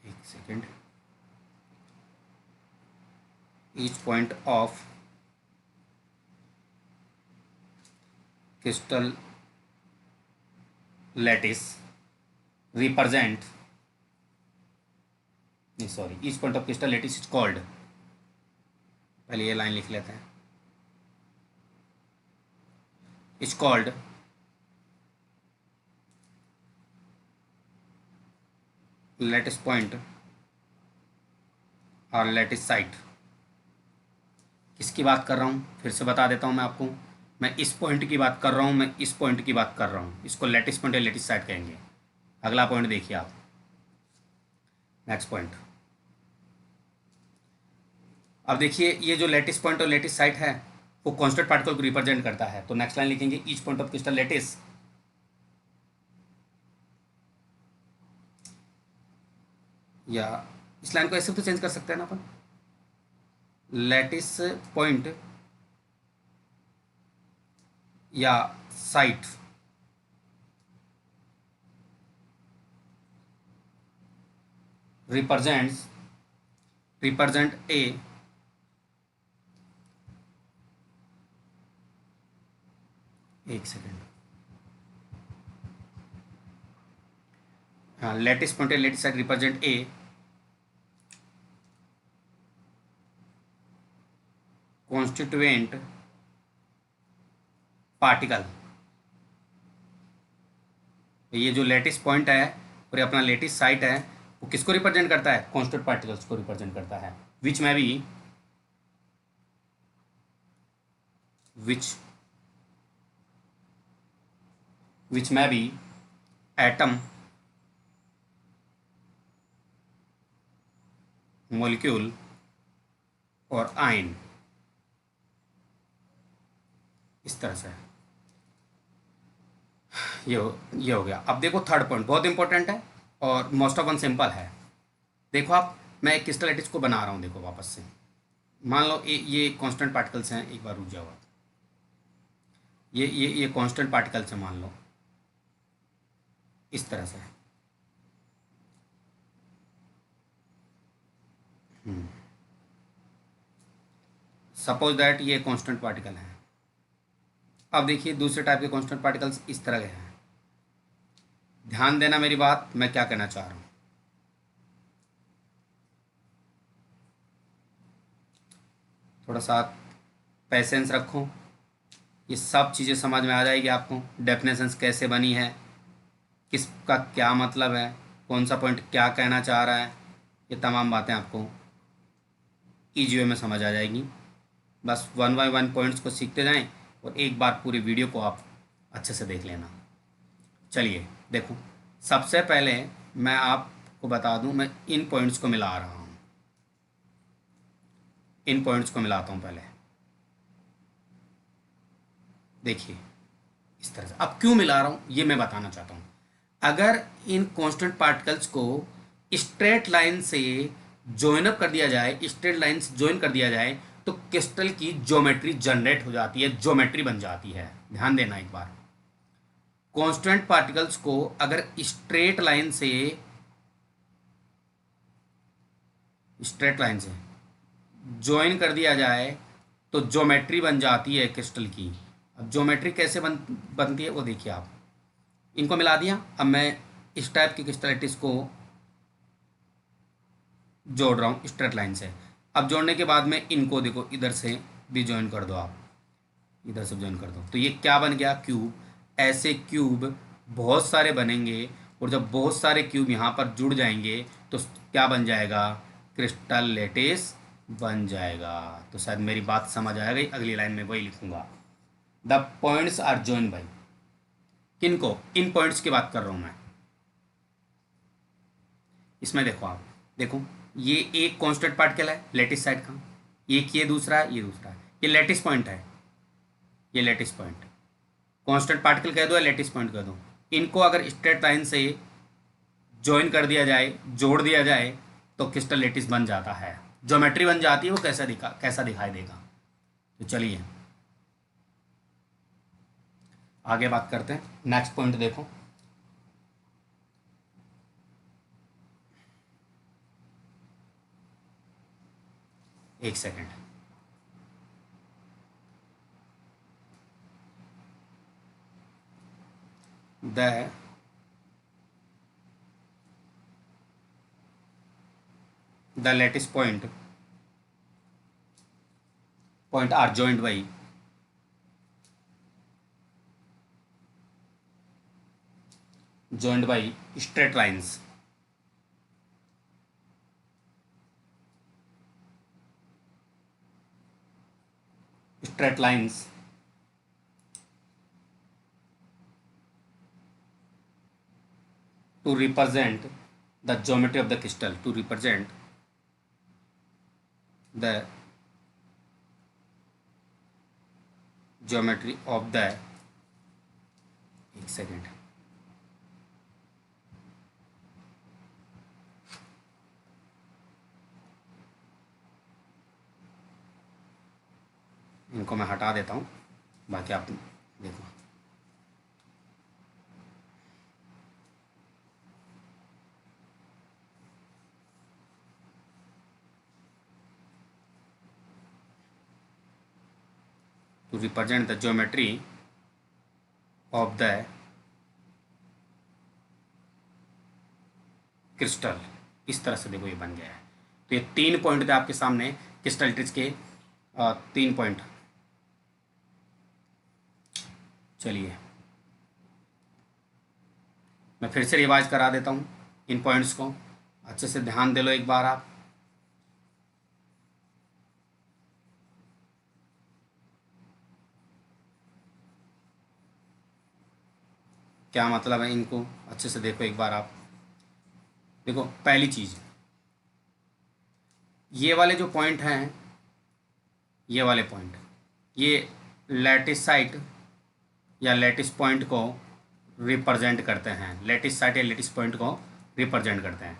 एक second, each point of crystal lattice represent, नहीं sorry, each point of crystal lattice is called, पहले ये लाइन लिख लेते हैं, इज कॉल्ड लेटिस पॉइंट और लेटिस साइट। किसकी बात कर रहा हूँ फिर से बता देता हूँ मैं आपको, मैं इस पॉइंट की बात कर रहा हूँ, मैं इस पॉइंट की बात कर रहा हूँ, इसको लेटिस पॉइंट या लेटिस साइट कहेंगे। अगला पॉइंट देखिए आप, नेक्स्ट पॉइंट। अब देखिए, ये जो लेटिस पॉइंट और लेटिस साइट है वो कांस्टेंट पार्टिकल को रिप्रेजेंट करता है, तो नेक्स्ट लाइन लिखेंगे, each point of crystal lettuce, या इस लाइन को ऐसे तो चेंज कर सकते हैं ना अपन, लेटिस पॉइंट या साइट रिप्रेजेंट ए एक सेकेंड। हाँ, lattice point lattice side represent a, constituent particle. ये जो लेटिस पॉइंट है और ये अपना लेटिस साइट है, वो किसको रिप्रेजेंट करता है? कॉन्स्टेंट पार्टिकल्स को रिप्रेजेंट करता है। विच में भी विच विच में भी एटम, मॉलिक्यूल और आयन, इस तरह से। ये हो गया। अब देखो थर्ड पॉइंट बहुत इंपॉर्टेंट है और मोस्ट ऑफ वन सिंपल है। देखो आप, मैं एक क्रिस्टल लैटिस को बना रहा हूँ। देखो वापस से मान लो ये कांस्टेंट पार्टिकल्स हैं। एक बार रुक जाओ आप। ये कांस्टेंट पार्टिकल्स हैं, मान लो इस तरह से। सपोज दैट ये कांस्टेंट पार्टिकल है। अब देखिए दूसरे टाइप के कांस्टेंट पार्टिकल्स इस तरह के हैं। ध्यान देना मेरी बात, मैं क्या कहना चाह रहा हूँ। थोड़ा सा पेशेंस रखो, ये सब चीज़ें समझ में आ जाएगी आपको। डेफिनेशंस कैसे बनी है, किसका क्या मतलब है, कौन सा पॉइंट क्या कहना चाह रहा है, ये तमाम बातें आपको ईजी वे में समझ आ जाएगी। बस वन बाय वन पॉइंट्स को सीखते जाएं और एक बार पूरी वीडियो को आप अच्छे से देख लेना। चलिए देखो, सबसे पहले मैं आपको बता दूं, मैं इन पॉइंट्स को मिला रहा हूँ। इन पॉइंट्स को मिलाता हूँ पहले। देखिए इस तरह से। अब क्यों मिला रहा हूँ ये मैं बताना चाहता हूँ। अगर इन कांस्टेंट पार्टिकल्स को स्ट्रेट लाइन से ज्वाइन अप कर दिया जाए, स्ट्रेट लाइन से ज्वाइन कर दिया जाए, तो क्रिस्टल की ज्योमेट्री जनरेट हो जाती है, ज्योमेट्री बन जाती है। ध्यान देना एक बार, कांस्टेंट पार्टिकल्स को अगर स्ट्रेट लाइन से ज्वाइन कर दिया जाए तो ज्योमेट्री बन जाती है क्रिस्टल की। अब ज्योमेट्री कैसे बनती है वो देखिए आप। इनको मिला दिया, अब मैं इस टाइप की क्रिस्टलिटीज को जोड़ रहा हूँ स्ट्रेट लाइन से। अब जोड़ने के बाद में इनको देखो इधर से भी ज्वाइन कर दो आप, इधर से ज्वाइन कर दो, तो ये क्या बन गया? क्यूब। ऐसे क्यूब बहुत सारे बनेंगे और जब बहुत सारे क्यूब यहाँ पर जुड़ जाएंगे तो क्या बन जाएगा? क्रिस्टल लेटिस बन जाएगा। तो शायद मेरी बात समझ आ गई। अगली लाइन में वही लिखूंगा, the points are join by. किनको? इन पॉइंट्स की बात कर रहा हूँ मैं। इसमें देखो आप, देखो ये एक कांस्टेंट पार्टिकल है लेटिस साइड का, एक ये दूसरा है, ये दूसरा है, ये लेटिस पॉइंट है, ये लेटिस पॉइंट। कांस्टेंट पार्टिकल कह दो या लेटिस पॉइंट कह दो, इनको अगर स्ट्रेट लाइन से ज्वाइन कर दिया जाए, जोड़ दिया जाए, तो क्रिस्टल लेटिस बन जाता है, ज्योमेट्री बन जाती है। वो कैसा दिखाई देगा। तो चलिए आगे बात करते हैं। नेक्स्ट पॉइंट देखो, एक second. The lattice point are joined by straight lines. Straight lines to represent the geometry of the crystal, to represent the geometry of the, एक सेकेंड, इनको मैं हटा देता हूँ, बाकी आप देखो। to represent the geometry of the crystal. इस तरह से देखो ये बन गया है। तो ये 3 पॉइंट थे आपके सामने क्रिस्टल ट्रिक्स के, 3 पॉइंट। चलिए मैं फिर से रिवाइज करा देता हूँ इन पॉइंट्स को, अच्छे से ध्यान दे लो एक बार आप। क्या मतलब है इनको अच्छे से देखो एक बार आप। देखो पहली चीज़, ये वाले जो पॉइंट हैं, ये वाले पॉइंट, ये लैटिस साइट या लैटिस पॉइंट को रिप्रेजेंट करते हैं। लैटिस साइट या लैटिस पॉइंट को रिप्रेजेंट करते हैं।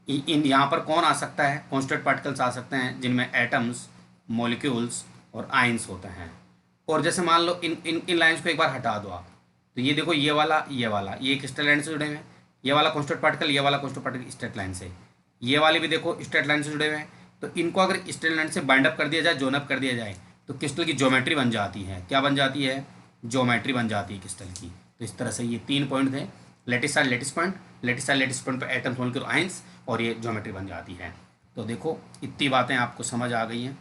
इन यहाँ पर कौन आ सकता है? कॉन्स्टेंट पार्टिकल्स आ सकते हैं जिनमें एटम्स, मॉलिक्यूल्स और आयंस होते हैं। और जैसे मान लो इन इन इन लाइन्स को एक बार हटा दो आप, तो ये देखो ये क्रिस्टल लाइन से जुड़े हुए हैं। ये वाला कॉन्स्टेंट पार्टिकल, ये वाला कॉन्स्टेंट पार्टिकल स्ट्रेट लाइन से, ये वाले भी देखो स्ट्रेट लाइन से जुड़े हुए हैं। तो इनको अगर स्ट्रेट लाइन से बाइंड अप कर दिया जाए, जोन अप कर दिया जाए, तो क्रिस्टल की ज्योमेट्री बन जाती है। क्या बन जाती है? ज्योमेट्री बन जाती है क्रिस्टल की। तो इस तरह से ये 3 पॉइंट थे, lattice side lattice point, lattice side lattice point पर एटम्स, मॉलिक्यूल, आयंस, और ये ज्योमेट्री बन जाती है। तो देखो इतनी बातें आपको समझ आ गई हैं।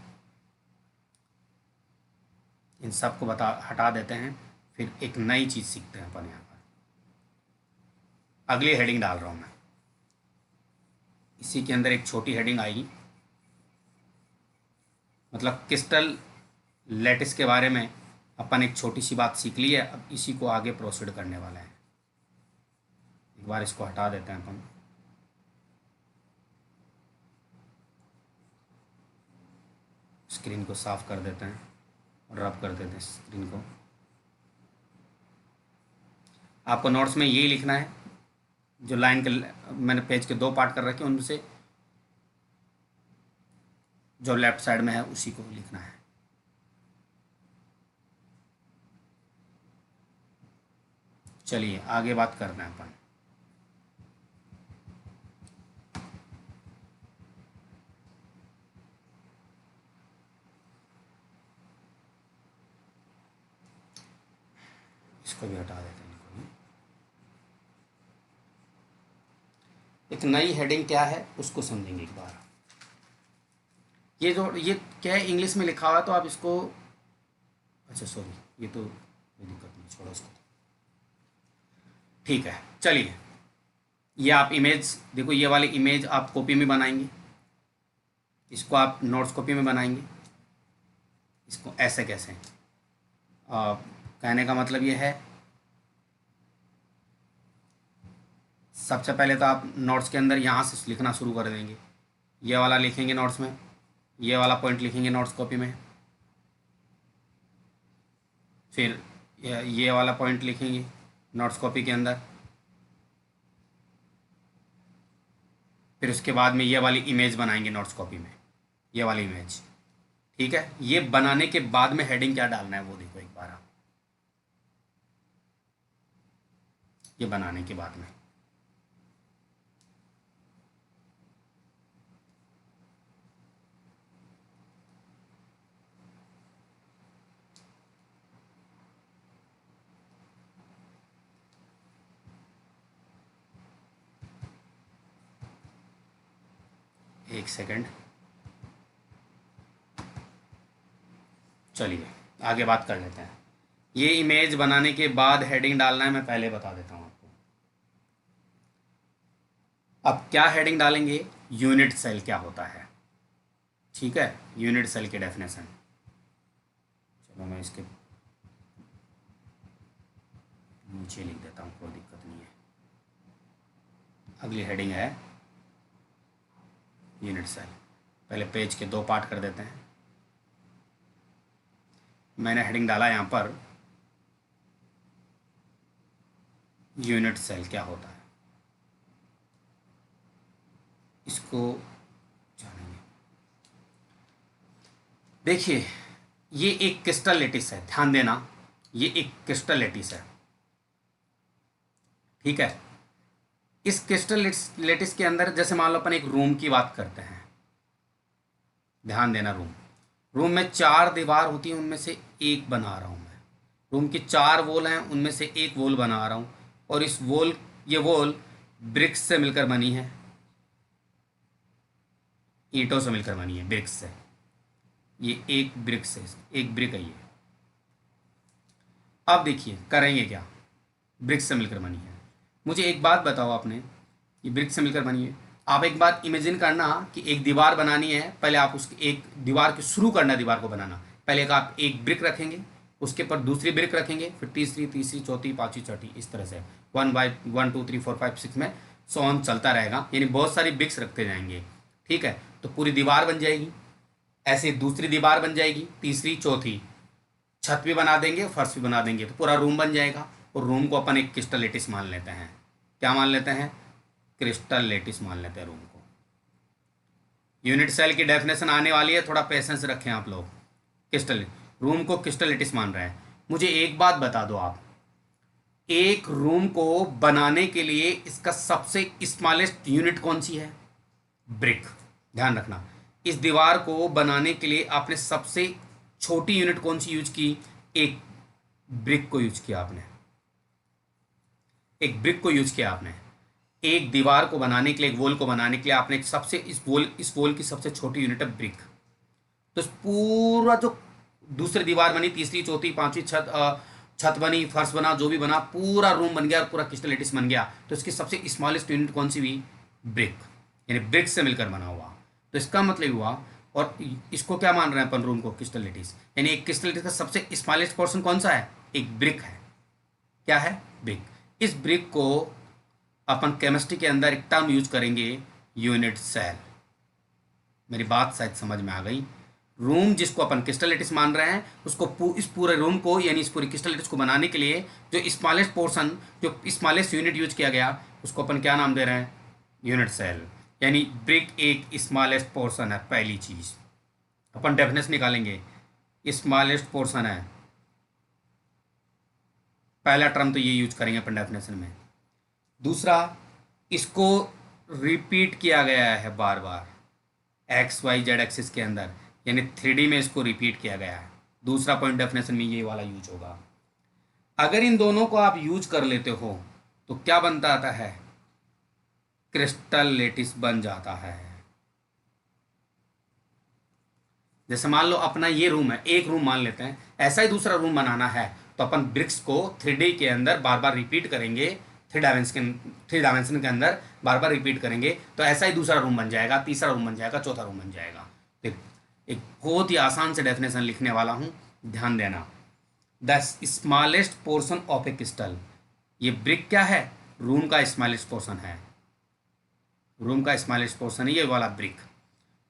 इन सब को हटा देते हैं, फिर एक नई चीज़ सीखते हैं अपन यहाँ पर। अगली हेडिंग डाल रहा हूँ मैं, इसी के अंदर एक छोटी हेडिंग आएगी, मतलब क्रिस्टल लैटिस के बारे में अपन एक छोटी सी बात सीख ली है। अब इसी को आगे प्रोसीड करने वाला है। एक बार इसको हटा देते हैं अपन, स्क्रीन को साफ कर देते हैं और रब कर देते हैं स्क्रीन को। आपको नोट्स में यही लिखना है, जो लाइन के मैंने पेज के 2 पार्ट कर रखे हैं उनमें से जो लेफ्ट साइड में है उसी को लिखना है। चलिए आगे बात करते हैं अपन। इसको भी हटा देते हैं। एक नई हेडिंग क्या है उसको समझेंगे एक बार। ये क्या है, इंग्लिश में लिखा हुआ है तो आप इसको, अच्छा सॉरी, ये तो कोई दिक्कत नहीं, छोड़ो इसको। ठीक है चलिए, ये आप इमेज देखो, ये वाली इमेज आप कॉपी में बनाएंगे, इसको आप नोट्स कॉपी में बनाएंगे। इसको ऐसे कैसे, कहने का मतलब ये है, सबसे पहले तो आप नोट्स के अंदर यहाँ से लिखना शुरू कर देंगे। ये वाला लिखेंगे नोट्स में, ये वाला पॉइंट लिखेंगे नोट्स कॉपी में, फिर ये वाला पॉइंट लिखेंगे नोट्स कॉपी के अंदर, फिर उसके बाद में ये वाली इमेज बनाएंगे नोट्स कॉपी में, ये वाली इमेज। ठीक है, ये बनाने के बाद में हेडिंग क्या डालना है वो देखो एक बार आप, ये बनाने के बाद में। एक सेकंड, चलिए आगे बात कर लेते हैं। ये इमेज बनाने के बाद हेडिंग डालना है, मैं पहले बता देता हूँ आपको। अब क्या हेडिंग डालेंगे, यूनिट सेल क्या होता है। ठीक है, यूनिट सेल की डेफिनेशन। चलो मैं इसके नीचे लिख देता हूँ, कोई दिक्कत नहीं है। अगली हेडिंग है यूनिट सेल। पहले पेज के 2 पार्ट कर देते हैं। मैंने हेडिंग डाला यहाँ पर, यूनिट सेल क्या होता है, इसको जानेंगे। देखिए ये एक क्रिस्टल लैटिस है, ध्यान देना, ये एक क्रिस्टल लैटिस है। ठीक है, इस क्रिस्टल लैटिस के अंदर जैसे मान लो अपन एक रूम की बात करते हैं, ध्यान देना, रूम में 4 दीवार होती है, उनमें से एक बना रहा हूं मैं। रूम की 4 वॉल हैं, उनमें से एक वॉल बना रहा हूँ, और ये वॉल ब्रिक्स से मिलकर बनी है, ईंटों से मिलकर बनी है, ब्रिक्स से। ये एक ब्रिक्स है, एक ब्रिक है ये। अब देखिए करेंगे क्या, ब्रिक्स से मिलकर बनी है। मुझे एक बात बताओ, आपने ये ब्रिक्स से मिलकर बनी है, आप एक बात इमेजिन करना कि एक दीवार बनानी है, पहले आप उसकी एक दीवार के शुरू करना, दीवार को बनाना, पहले आप एक ब्रिक रखेंगे, उसके ऊपर दूसरी ब्रिक रखेंगे, फिर तीसरी, तीसरी, चौथी, पांचवी, छठी, इस तरह से 1 2 3 4 5 6 में सो ऑन चलता रहेगा, यानी बहुत सारी ब्रिक्स रखते जाएंगे। ठीक है, तो पूरी दीवार बन जाएगी। ऐसे दूसरी दीवार बन जाएगी, तीसरी, चौथी, छत भी बना देंगे, फर्श भी बना देंगे, तो पूरा रूम बन जाएगा। और रूम को अपन एक क्रिस्टल लेटिस मान लेते हैं। क्या मान लेते हैं? क्रिस्टल लेटिस मान लेते हैं रूम को। यूनिट सेल की डेफिनेशन आने वाली है, थोड़ा पेशेंस रखें आप लोग। क्रिस्टल रूम को क्रिस्टल लेटिस मान रहे हैं। मुझे एक बात बता दो आप, एक रूम को बनाने के लिए इसका सबसे स्मॉलेस्ट यूनिट कौन सी है? ब्रिक। ध्यान रखना, इस दीवार को बनाने के लिए आपने सबसे छोटी यूनिट कौन सी यूज की? एक ब्रिक को यूज किया आपने, एक ब्रिक को यूज किया आपने। एक दीवार को बनाने के लिए, एक वॉल को बनाने के लिए आपने एक सबसे, इस वॉल की सबसे छोटी यूनिट है ब्रिक। तो इस पूरा जो दूसरी दीवार बनी, तीसरी, चौथी, पांचवी, छत बनी, फर्श बना, जो भी बना, पूरा रूम बन गया और पूरा क्रिस्टल लेटिस बन गया, तो इसकी सबसे स्मॉलेस्ट यूनिट कौन सी हुई? ब्रिक, यानी ब्रिक से मिलकर बना हुआ। तो इसका मतलब हुआ, और इसको क्या मान रहे हैं अपन रूम को? Crystal lettuce. यानी एक क्रिस्टल लेटिस का सबसे स्मॉलेस्ट पोर्शन कौन सा है? एक ब्रिक है। क्या है? ब्रिक। इस ब्रिक को अपन केमिस्ट्री के अंदर एक टर्म यूज करेंगे, यूनिट सेल। मेरी बात शायद समझ में आ गई। रूम जिसको अपन क्रिस्टल लेटिस मान रहे हैं, उसको इस पूरे रूम को, यानी इस पूरी क्रिस्टल लेटिस को बनाने के लिए जो स्मॉलेस्ट पोर्शन, जो स्मॉलेस्ट यूनिट यूज किया गया, उसको अपन क्या नाम दे रहे हैं? Unit cell. यानी ब्रिक एक स्मॉलेस्ट पोर्शन है। पहली चीज अपन डेफिनेशन निकालेंगे, स्मॉलेस्ट पोर्शन है, पहला टर्म तो ये यूज करेंगे अपन डेफिनेशन में। दूसरा, इसको रिपीट किया गया है बार बार एक्स वाई जेड एक्सिस के अंदर, यानी 3D में इसको रिपीट किया गया है। दूसरा पॉइंट डेफिनेशन में ये वाला यूज होगा। अगर इन दोनों को आप यूज कर लेते हो तो क्या बनता आता है? क्रिस्टल लेटिस बन जाता है। जैसे मान लो अपना ये रूम है, एक रूम मान लेते हैं, ऐसा ही दूसरा रूम बनाना है, तो अपन ब्रिक्स को 3D के अंदर बार बार रिपीट करेंगे, थ्री डायमेंशन के अंदर बार बार रिपीट करेंगे, तो ऐसा ही दूसरा रूम बन जाएगा, तीसरा रूम बन जाएगा, चौथा रूम बन जाएगा। एक एक बहुत ही आसान से डेफिनेशन लिखने वाला हूँ, ध्यान देना। The smallest portion of A crystal, ये ब्रिक क्या है? रूम का स्मॉलेस्ट पोर्शन है, रूम का स्मॉलेस्ट पोर्शन है ये वाला ब्रिक।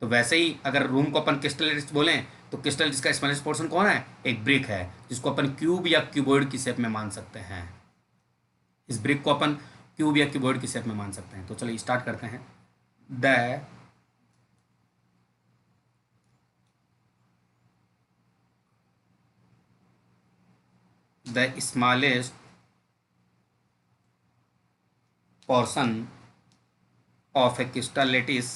तो वैसे ही अगर रूम को अपन क्रिस्टल बोलें, तो क्रिस्टल जिसका स्मॉलेस्ट पोर्शन कौन है? एक ब्रिक है, जिसको अपन क्यूब या क्यूबॉइड की शेप में मान सकते हैं। इस ब्रिक को अपन क्यूब या क्यूबॉइड की शेप में मान सकते हैं। तो चलिए स्टार्ट करते हैं। The smallest portion of A crystal lettuce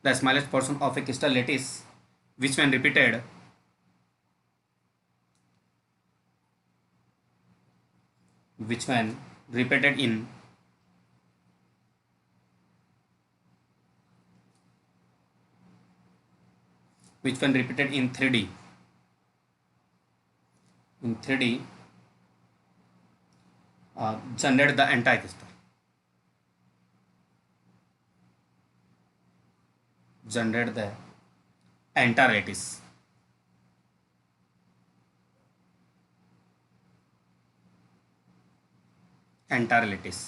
the smallest portion of a crystal lattice which when repeated in which when repeated in 3D generate the entire crystal, generate the entire lattice। Entire lattice,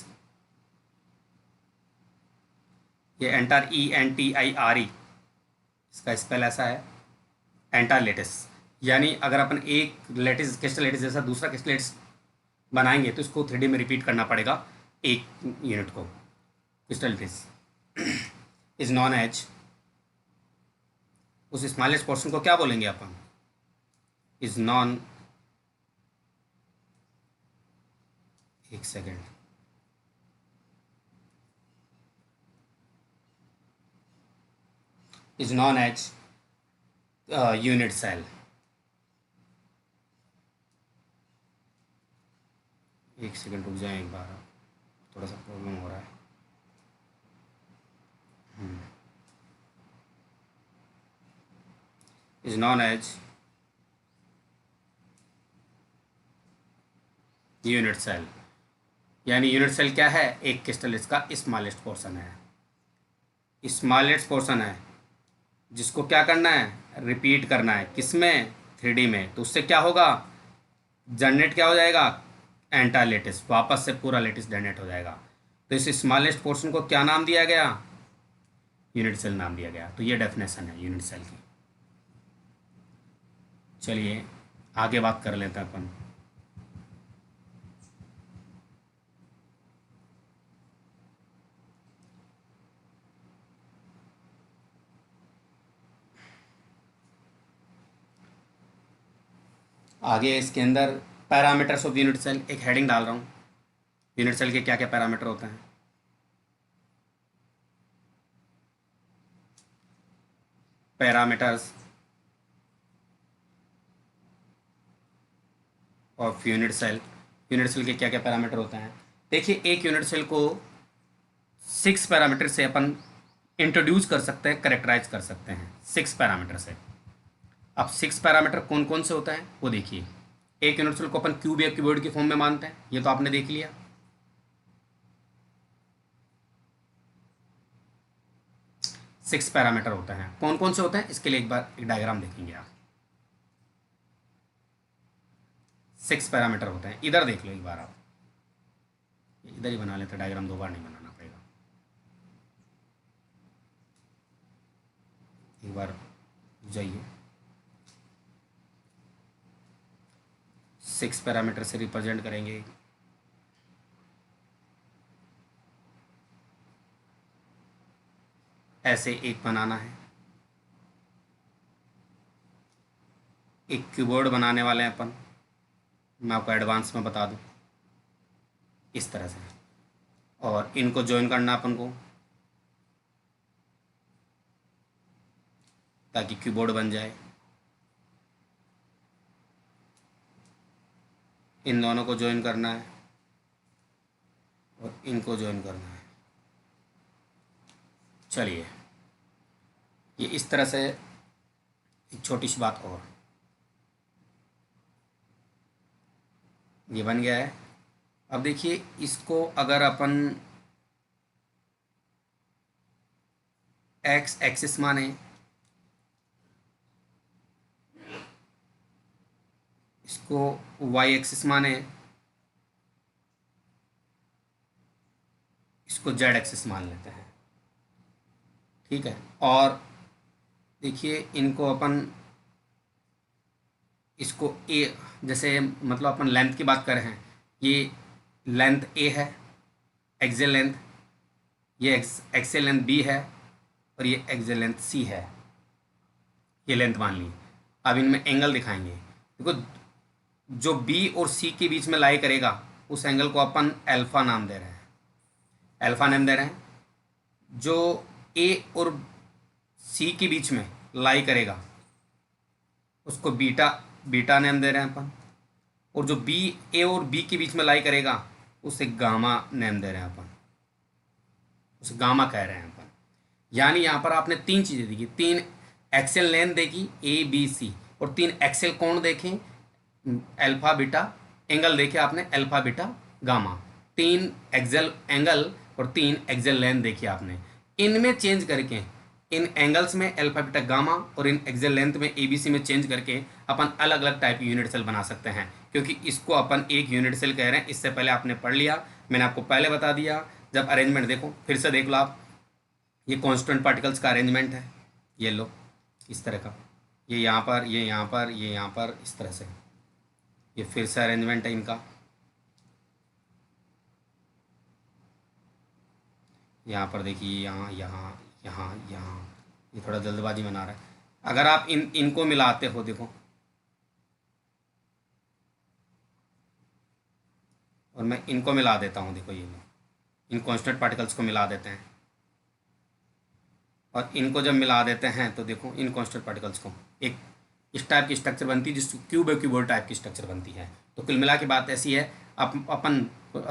ये entire ENTIRE, इसका spell ऐसा है, entire lettuce. यानी अगर अपन एक lettuce, crystal lettuce जैसा दूसरा crystal lettuce बनाएंगे, तो इसको 3D में रिपीट करना पड़ेगा एक यूनिट को। Crystal lattice is known as, उस स्मॉलेस्ट पोर्शन को क्या बोलेंगे अपन? इज नॉन, एक second, is known as unit cell. एक सेकंड रुक जाए एक बार, थोड़ा सा प्रॉब्लम हो रहा है। Is known as unit cell, यानी यूनिट सेल क्या है, एक क्रिस्टल इसका स्मॉलेस्ट पोर्शन है, स्मॉलेस्ट पोर्शन है जिसको क्या करना है, रिपीट करना है, किसमें, 3D में। तो उससे क्या होगा, जनरेट क्या हो जाएगा, एंटायर लेटिस, वापस से पूरा लेटिस जनरेट हो जाएगा। तो इस स्मॉलेस्ट पोर्शन को क्या नाम दिया गया, यूनिट सेल नाम दिया गया। तो ये डेफिनेशन है यूनिट सेल की। चलिए आगे बात कर लेते हैं अपन। आगे इसके अंदर पैरामीटर्स ऑफ यूनिट सेल, एक हेडिंग डाल रहा हूँ, यूनिट सेल के क्या क्या पैरामीटर होते हैं। Parameters of unit cell, unit cell के क्या क्या पैरामीटर होते हैं। देखिए एक यूनिट सेल को 6 पैरामीटर से अपन इंट्रोड्यूस कर सकते हैं, करेक्टराइज कर सकते हैं 6 पैरामीटर से। अब 6 पैरामीटर कौन कौन से होते हैं वो देखिए। एक यूनिट सेल को अपन क्यूब या क्यूबॉइड की फॉर्म में मानते हैं, ये तो आपने देख लिया। 6 पैरामीटर होते हैं, कौन कौन से होते हैं इसके लिए एक बार एक डायग्राम देखेंगे आप। 6 पैरामीटर होते हैं, इधर देख लो एक बार आप, इधर ही बना लेते, डायग्राम 2 बार नहीं बनाना पड़ेगा। एक बार जाइए, 6 पैरामीटर से रिप्रेजेंट करेंगे। ऐसे एक बनाना है, एक कीबोर्ड बनाने वाले हैं अपन, मैं आपको एडवांस में बता दूं इस तरह से, और इनको ज्वाइन करना अपन को ताकि कीबोर्ड बन जाए। इन दोनों को ज्वाइन करना है और इनको ज्वाइन करना है। चलिए ये इस तरह से, एक छोटी सी बात और, ये बन गया है। अब देखिए इसको अगर अपन एक्स एक्सिस माने, इसको वाई एक्सिस माने, इसको जेड एक्सिस मान लेते हैं, ठीक है। और देखिए इनको अपन, इसको ए, जैसे मतलब अपन लेंथ की बात कर रहे हैं, ये लेंथ ए है, एक्सेल लेंथ, ये एक्सेल लेंथ बी है, और ये एक्सेल लेंथ सी है, ये लेंथ मान ली। अब इनमें एंगल दिखाएंगे, देखो जो बी और सी के बीच में लाई करेगा उस एंगल को अपन अल्फा नाम दे रहे हैं, अल्फा नाम दे रहे हैं। जो ए और सी के बीच में लाई करेगा उसको बीटा, बीटा नेम दे रहे हैं अपन। और जो बी, ए और बी के बीच में लाई करेगा उसे गामा नेम दे रहे हैं अपन, उसे गामा कह रहे हैं अपन। यानी यहाँ पर आपने 3 चीज़ें देखी, 3 एक्सेल लेंथ देखी ए बी सी, और 3 एक्सेल कोण देखे, अल्फा बीटा, एंगल देखे आपने alpha beta gamma, 3 axial angle और 3 एक्सेल लेंथ देखी आपने। इनमें चेंज करके, इन एंगल्स में अल्फा बीटा गामा और इन एक्सेल लेंथ में ए बी सी में चेंज करके अपन अलग अलग टाइप की यूनिट सेल बना सकते हैं, क्योंकि इसको अपन एक यूनिट सेल कह रहे हैं। इससे पहले आपने पढ़ लिया, मैंने आपको पहले बता दिया। जब अरेंजमेंट देखो, फिर से देख लो आप, ये कांस्टेंट पार्टिकल्स का अरेंजमेंट है, ये लो इस तरह का, ये यहाँ पर, ये यहाँ पर, ये यहाँ पर, इस तरह से। ये फिर से अरेंजमेंट है इनका, यहाँ पर देखिए, यहाँ यहाँ यहाँ यहाँ, ये थोड़ा जल्दबाजी में आ रहा है। अगर आप इनको मिलाते हो, देखो, और मैं इनको मिला देता हूँ, देखो ये लो, इन कांस्टेंट पार्टिकल्स को मिला देते हैं, और इनको जब मिला देते हैं तो देखो इन कांस्टेंट पार्टिकल्स को एक इस टाइप की स्ट्रक्चर बनती है, जिस क्यूब क्यूबोइड टाइप की स्ट्रक्चर बनती है। तो कुल मिला के बात ऐसी है, अपन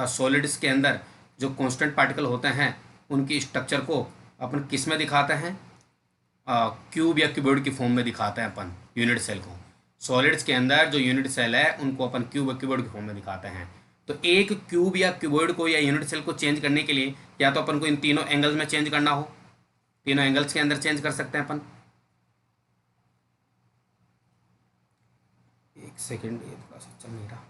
सॉलिड्स के अंदर जो कांस्टेंट पार्टिकल होते हैं उनकी स्ट्रक्चर को अपन किस में दिखाते हैं, क्यूब या क्यूबोइड की फॉर्म में दिखाते हैं अपन यूनिट सेल को। सॉलिड्स के अंदर जो यूनिट सेल है उनको अपन क्यूब या क्यूबोइड की फॉर्म में दिखाते हैं। तो एक क्यूब या क्यूबोइड को या यूनिट सेल को चेंज करने के लिए या तो अपन को इन तीनों एंगल्स में चेंज करना हो, तीनों एंगल्स के अंदर चेंज कर सकते हैं अपन। एक सेकेंड, ये थोड़ा सा चल नहीं रहा।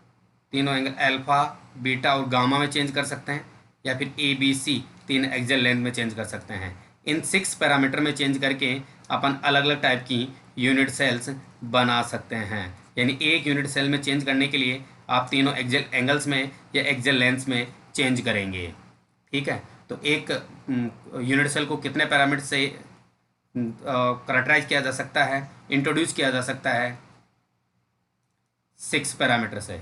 तीनों एंगल अल्फा बीटा और गामा में चेंज कर सकते हैं, या फिर ए बी सी तीन एक्सियल लेंथ में चेंज कर सकते हैं। इन 6 पैरामीटर में चेंज करके अपन अलग अलग टाइप की यूनिट सेल्स बना सकते हैं। यानी एक यूनिट सेल में चेंज करने के लिए आप तीनों एक्सियल एंगल्स में या एक्सियल लेंथ्स में चेंज करेंगे। ठीक है, तो एक यूनिट सेल को कितने पैरामीटर से कैरेक्टराइज किया जा सकता है, इंट्रोड्यूस किया जा सकता है? 6 पैरामीटर से।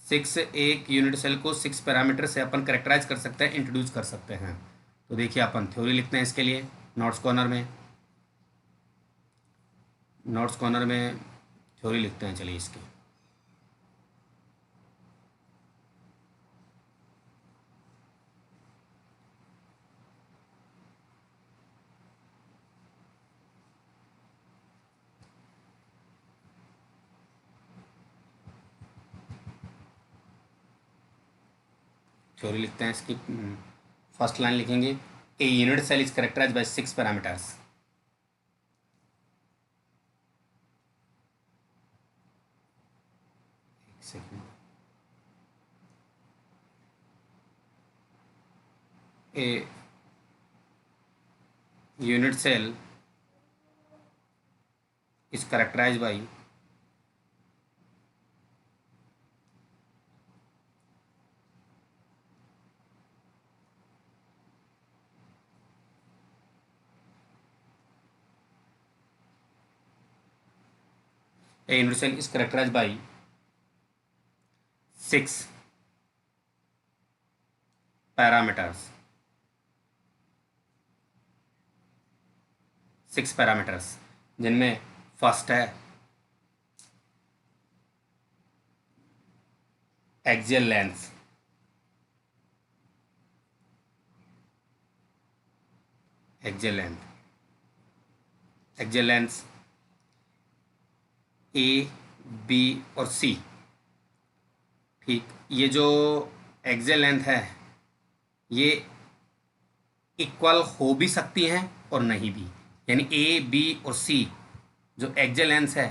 6, एक यूनिट सेल को 6 पैरामीटर से अपन करेक्टराइज कर सकते हैं, इंट्रोड्यूस कर सकते हैं। तो देखिए अपन थ्योरी लिखते हैं इसके लिए नोट्स कॉर्नर में। नोट्स कॉर्नर में थ्योरी लिखते हैं, चलिए इसकी। थ्योरी लिखते हैं इसकी। फर्स्ट लाइन लिखेंगे, a unit cell is characterize by 6 parameters. A unit cell is characterize by A unit cell is characterized by 6 parameters. 6 parameters, जिनमें फर्स्ट है axial length, axial length, axial length a b और c. ठीक, ये जो axial length है ये equal हो भी सकती हैं और नहीं भी। यानी ए बी और सी जो एक्सियल लेंथ है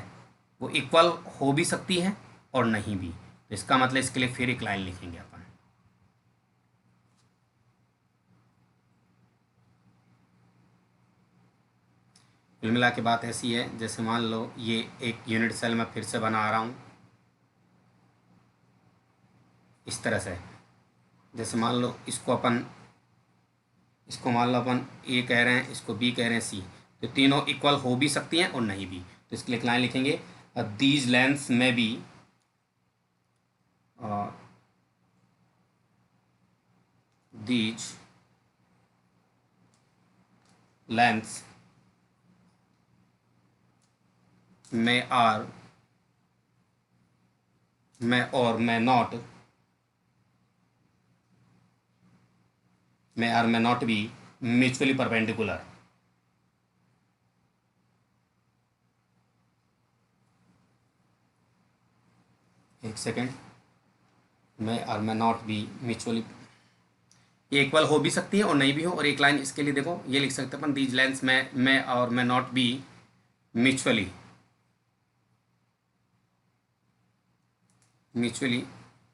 वो इक्वल हो भी सकती हैं और नहीं भी। तो इसका मतलब इसके लिए फिर एक लाइन लिखेंगे अपन। कुल मिला के बात ऐसी है, जैसे मान लो ये एक यूनिट सेल मैं फिर से बना रहा हूँ इस तरह से। जैसे मान लो इसको मान लो अपन ए कह रहे हैं, इसको बी कह रहे हैं, सी। तो तीनों इक्वल हो भी सकती हैं और नहीं भी। तो इसके लिए एक लाइन लिखेंगे, these lengths may be these lengths may or may not be mutually perpendicular. एक second, may or may not be mutually, ये इक्वल हो भी सकती है और नहीं भी हो। और एक लाइन इसके लिए देखो, ये लिख सकते हैं अपन, these lengths may or may not be mutually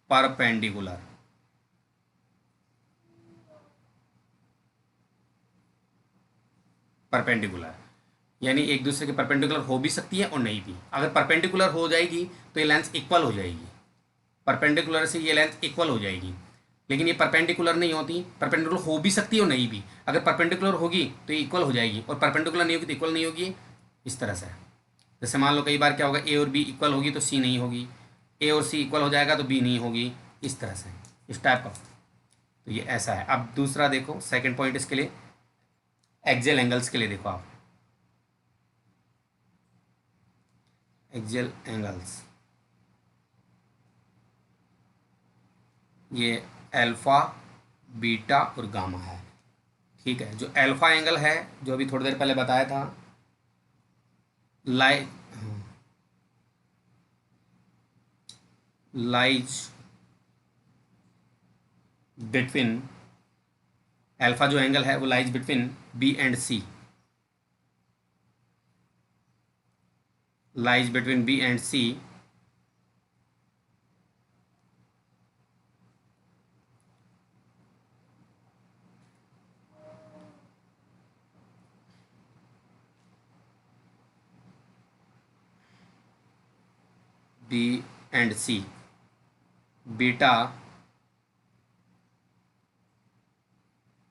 perpendicular. Perpendicular यानी एक दूसरे के परपेंडिकुलर हो भी सकती है और नहीं भी। अगर परपेंडिकुलर हो जाएगी तो ये लेंथ इक्वल हो जाएगी, परपेंडिकुलर से ये लेंथ इक्वल हो जाएगी। लेकिन ये परपेंडिकुलर नहीं होती, परपेंडिकुलर हो भी सकती है और नहीं भी। अगर परपेंडिकुलर होगी तो ये इक्वल हो जाएगी और परपेंडिकुलर नहीं होगी तो इक्वल नहीं होगी। इस तरह से, जैसे मान लो कई बार क्या होगा, ए और बी इक्वल होगी तो सी नहीं होगी, ए और सी इक्वल हो जाएगा तो बी नहीं होगी। इस तरह से, इस टाइप का। तो ये ऐसा है। अब दूसरा देखो, सेकंड पॉइंट इसके लिए, एक्सियल एंगल्स के लिए देखो आप, एक्सियल एंगल्स, ये अल्फ़ा, बीटा और गामा है। ठीक है, जो अल्फ़ा एंगल है, जो अभी थोड़ी देर पहले बताया था, लाई लाइज बिटवीन, अल्फ़ा जो एंगल है वो lies between b and c, lies between b and c, b and c, beta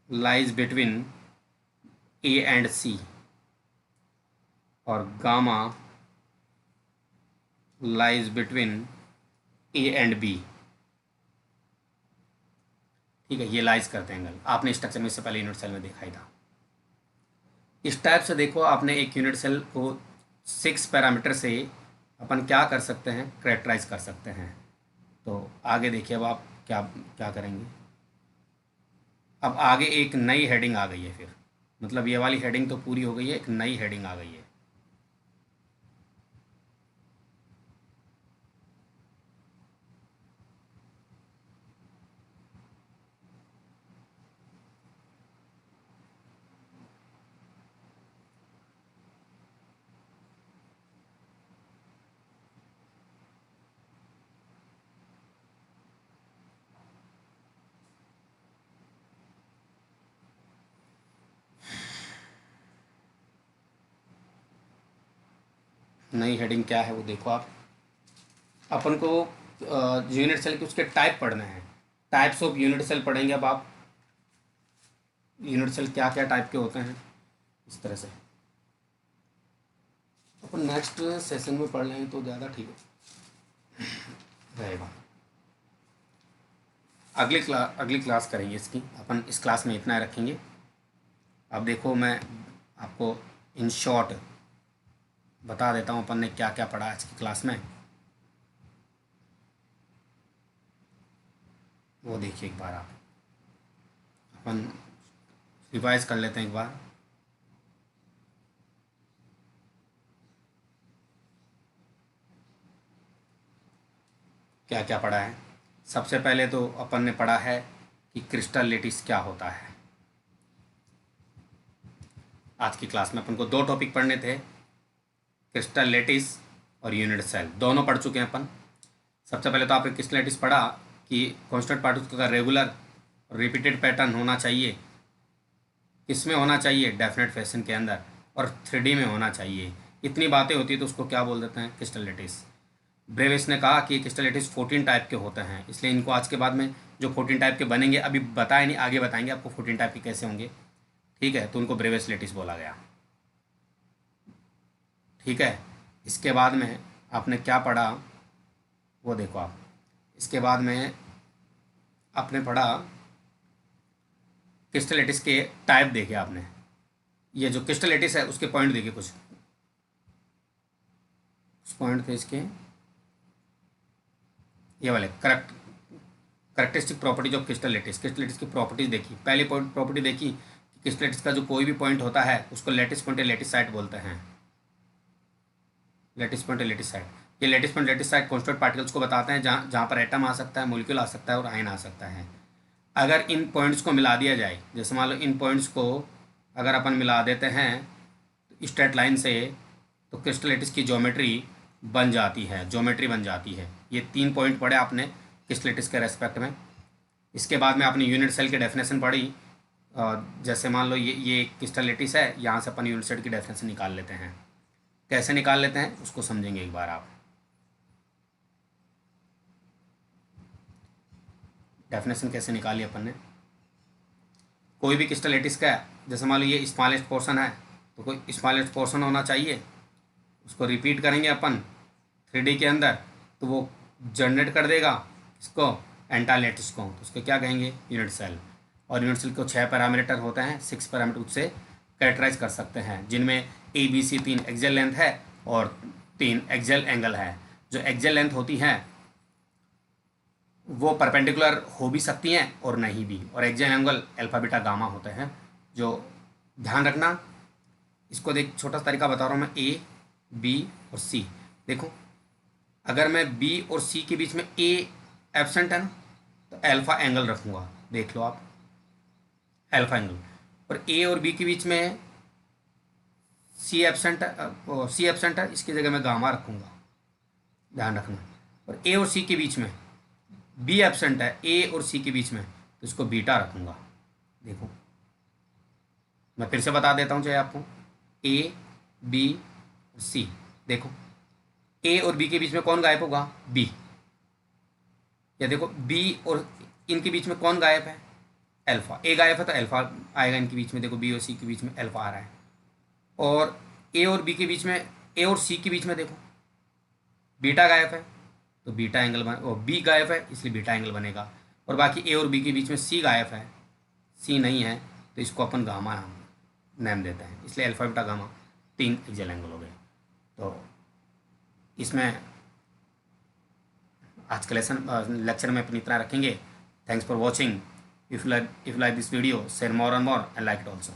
lies between a and c, और gamma lies between a and b. ठीक है, ये लाइज करते हैं angle, आपने स्ट्रक्चर में इससे पहले यूनिट सेल में देखा ही था। इस टाइप से देखो, आपने एक यूनिट सेल को 6 पैरामीटर से अपन क्या कर सकते हैं, कैरेक्टराइज कर सकते हैं। तो आगे देखिए, अब आप क्या क्या करेंगे। अब आगे एक नई हेडिंग आ गई है, फिर मतलब ये वाली हेडिंग तो पूरी हो गई है, एक नई हेडिंग आ गई है। नई हेडिंग क्या है वो देखो आप। अपन को यूनिट सेल के उसके टाइप पढ़ने हैं, टाइप्स ऑफ यूनिट सेल पढ़ेंगे अब आप। यूनिट सेल क्या क्या टाइप के होते हैं, इस तरह से अपन नेक्स्ट सेशन में पढ़ लेंगे तो ज़्यादा ठीक रहेगा। अगली क्लास करेंगे इसकी, अपन इस क्लास में इतना रखेंगे। अब देखो, मैं आपको इन शॉर्ट बता देता हूँ अपन ने क्या क्या पढ़ा आज की क्लास में। वो देखिए एक बार आप, अपन रिवाइज कर लेते हैं एक बार। क्या क्या पढ़ा है। सबसे पहले तो अपन ने पढ़ा है कि क्रिस्टल लेटिस क्या होता है। आज की क्लास में अपन को 2 टॉपिक पढ़ने थे, क्रिस्टल लेटिस और यूनिट सेल, दोनों पढ़ चुके हैं अपन। सबसे पहले तो आपने क्रिस्टल लेटिस पढ़ा कि कॉन्स्टेंट पार्टिकल का रेगुलर रिपीटेड पैटर्न होना चाहिए, किसमें होना चाहिए, डेफिनेट फैशन के अंदर, और 3D में होना चाहिए। इतनी बातें होती है तो उसको क्या बोल देते हैं, क्रिस्टल लेटिस। ब्रेविस ने कहा कि क्रिस्टल लेटिस 14 टाइप के होते हैं, इसलिए इनको आज के बाद में जो 14 टाइप के बनेंगे, अभी बताए नहीं, आगे बताएंगे आपको 14 टाइप के कैसे होंगे। ठीक है, तो उनको ब्रेविस लेटिस बोला गया। ठीक है, इसके बाद में आपने क्या पढ़ा वो देखो आप। इसके बाद में आपने पढ़ा क्रिस्टल लेटिस के टाइप देखे आपने। ये जो क्रिस्टल लेटिस है उसके पॉइंट देखे, कुछ पॉइंट थे इसके, ये वाले characteristic properties of crystal lettuce. Crystal lettuce की प्रॉपर्टीज देखी। पहली प्रॉपर्टी देखी कि क्रिस्टल लेटिस का जो कोई भी पॉइंट होता है उसको लेटिस पॉइंट या लेटिस साइट बोलते हैं। लेटिस पॉइंट या लेटिस साइट, ये lattice point lattice site constant particles को बताते हैं, जहाँ जहाँ पर एटम आ सकता है, मोलिक्यूल आ सकता है और आयन आ सकता है। अगर इन पॉइंट्स को मिला दिया जाए, जैसे मान लो इन पॉइंट्स को अगर अपन मिला देते हैं स्ट्रेट लाइन से, तो क्रिस्टल लेटिस की ज्योमेट्री बन जाती है, ज्योमेट्री बन जाती है। ये 3 पॉइंट पढ़े आपने क्रिस्टल लेटिस के रेस्पेक्ट में। इसके बाद में आपने यूनिट सेल की डेफिनेशन पढ़ी। जैसे मान लो ये क्रिस्टल लेटिस है, यहाँ से अपन यूनिट सेल की डेफिनेशन निकाल लेते हैं। कैसे निकाल लेते हैं उसको समझेंगे एक बार आप। डेफिनेशन कैसे निकाली अपन ने, कोई भी क्रिस्टल लेटिस का, जैसे मान लो ये स्मॉलेस्ट पोर्शन है, तो कोई स्मॉलेस्ट पोर्शन होना चाहिए, उसको रिपीट करेंगे अपन 3D के अंदर, तो वो जनरेट कर देगा इसको, एंटायर लेटिस को, तो उसको क्या कहेंगे, यूनिट सेल। और यूनिट सेल को 6 पैरामीटर होते हैं, 6 पैरामीटर उससे कैरेक्टराइज कर सकते हैं, जिनमें A B C 3 axial length है और 3 एक्सियल एंगल है। जो एक्सियल लेंथ होती हैं वो परपेंडिकुलर हो भी सकती हैं और नहीं भी, और axial angle alpha beta gamma होते हैं। जो ध्यान रखना, इसको देख, छोटा सा तरीका बता रहा हूँ मैं, ए बी और सी। देखो, अगर मैं बी और सी के बीच में ए एब्सेंट है ना, तो अल्फा एंगल रखूँगा, देख लो आप, अल्फा एंगल। और ए और बी के बीच में सी एब्सेंट है, सी एब्सेंट है, इसकी जगह मैं गामा रखूँगा, ध्यान रखना। और ए और सी के बीच में बी एब्सेंट है, ए और सी के बीच में, तो इसको बीटा रखूँगा। देखो, मैं फिर से बता देता हूँ चाहे आपको, ए बी सी। देखो, ए और बी के बीच में कौन गायब होगा? बी। या देखो, बी और इनके बीच में कौन गायब है? अल्फा। ए गायब है तो अल्फा आएगा इनके बीच में। देखो, बी और सी के बीच में अल्फा आ रहा है। और ए और बी के बीच में, ए और सी के बीच में देखो बीटा गायब है, तो बीटा एंगल बन, और बी गायब है इसलिए बीटा एंगल बनेगा। और बाकी ए और बी के बीच में सी गायब है, सी नहीं है, तो इसको अपन गामा नाम देते हैं। इसलिए alpha beta gamma 3 axial angle हो गए। तो इसमें आज के लेक्चर में अपन इतना रखेंगे। Thanks for watching. If you like this video, share more and more and like it also.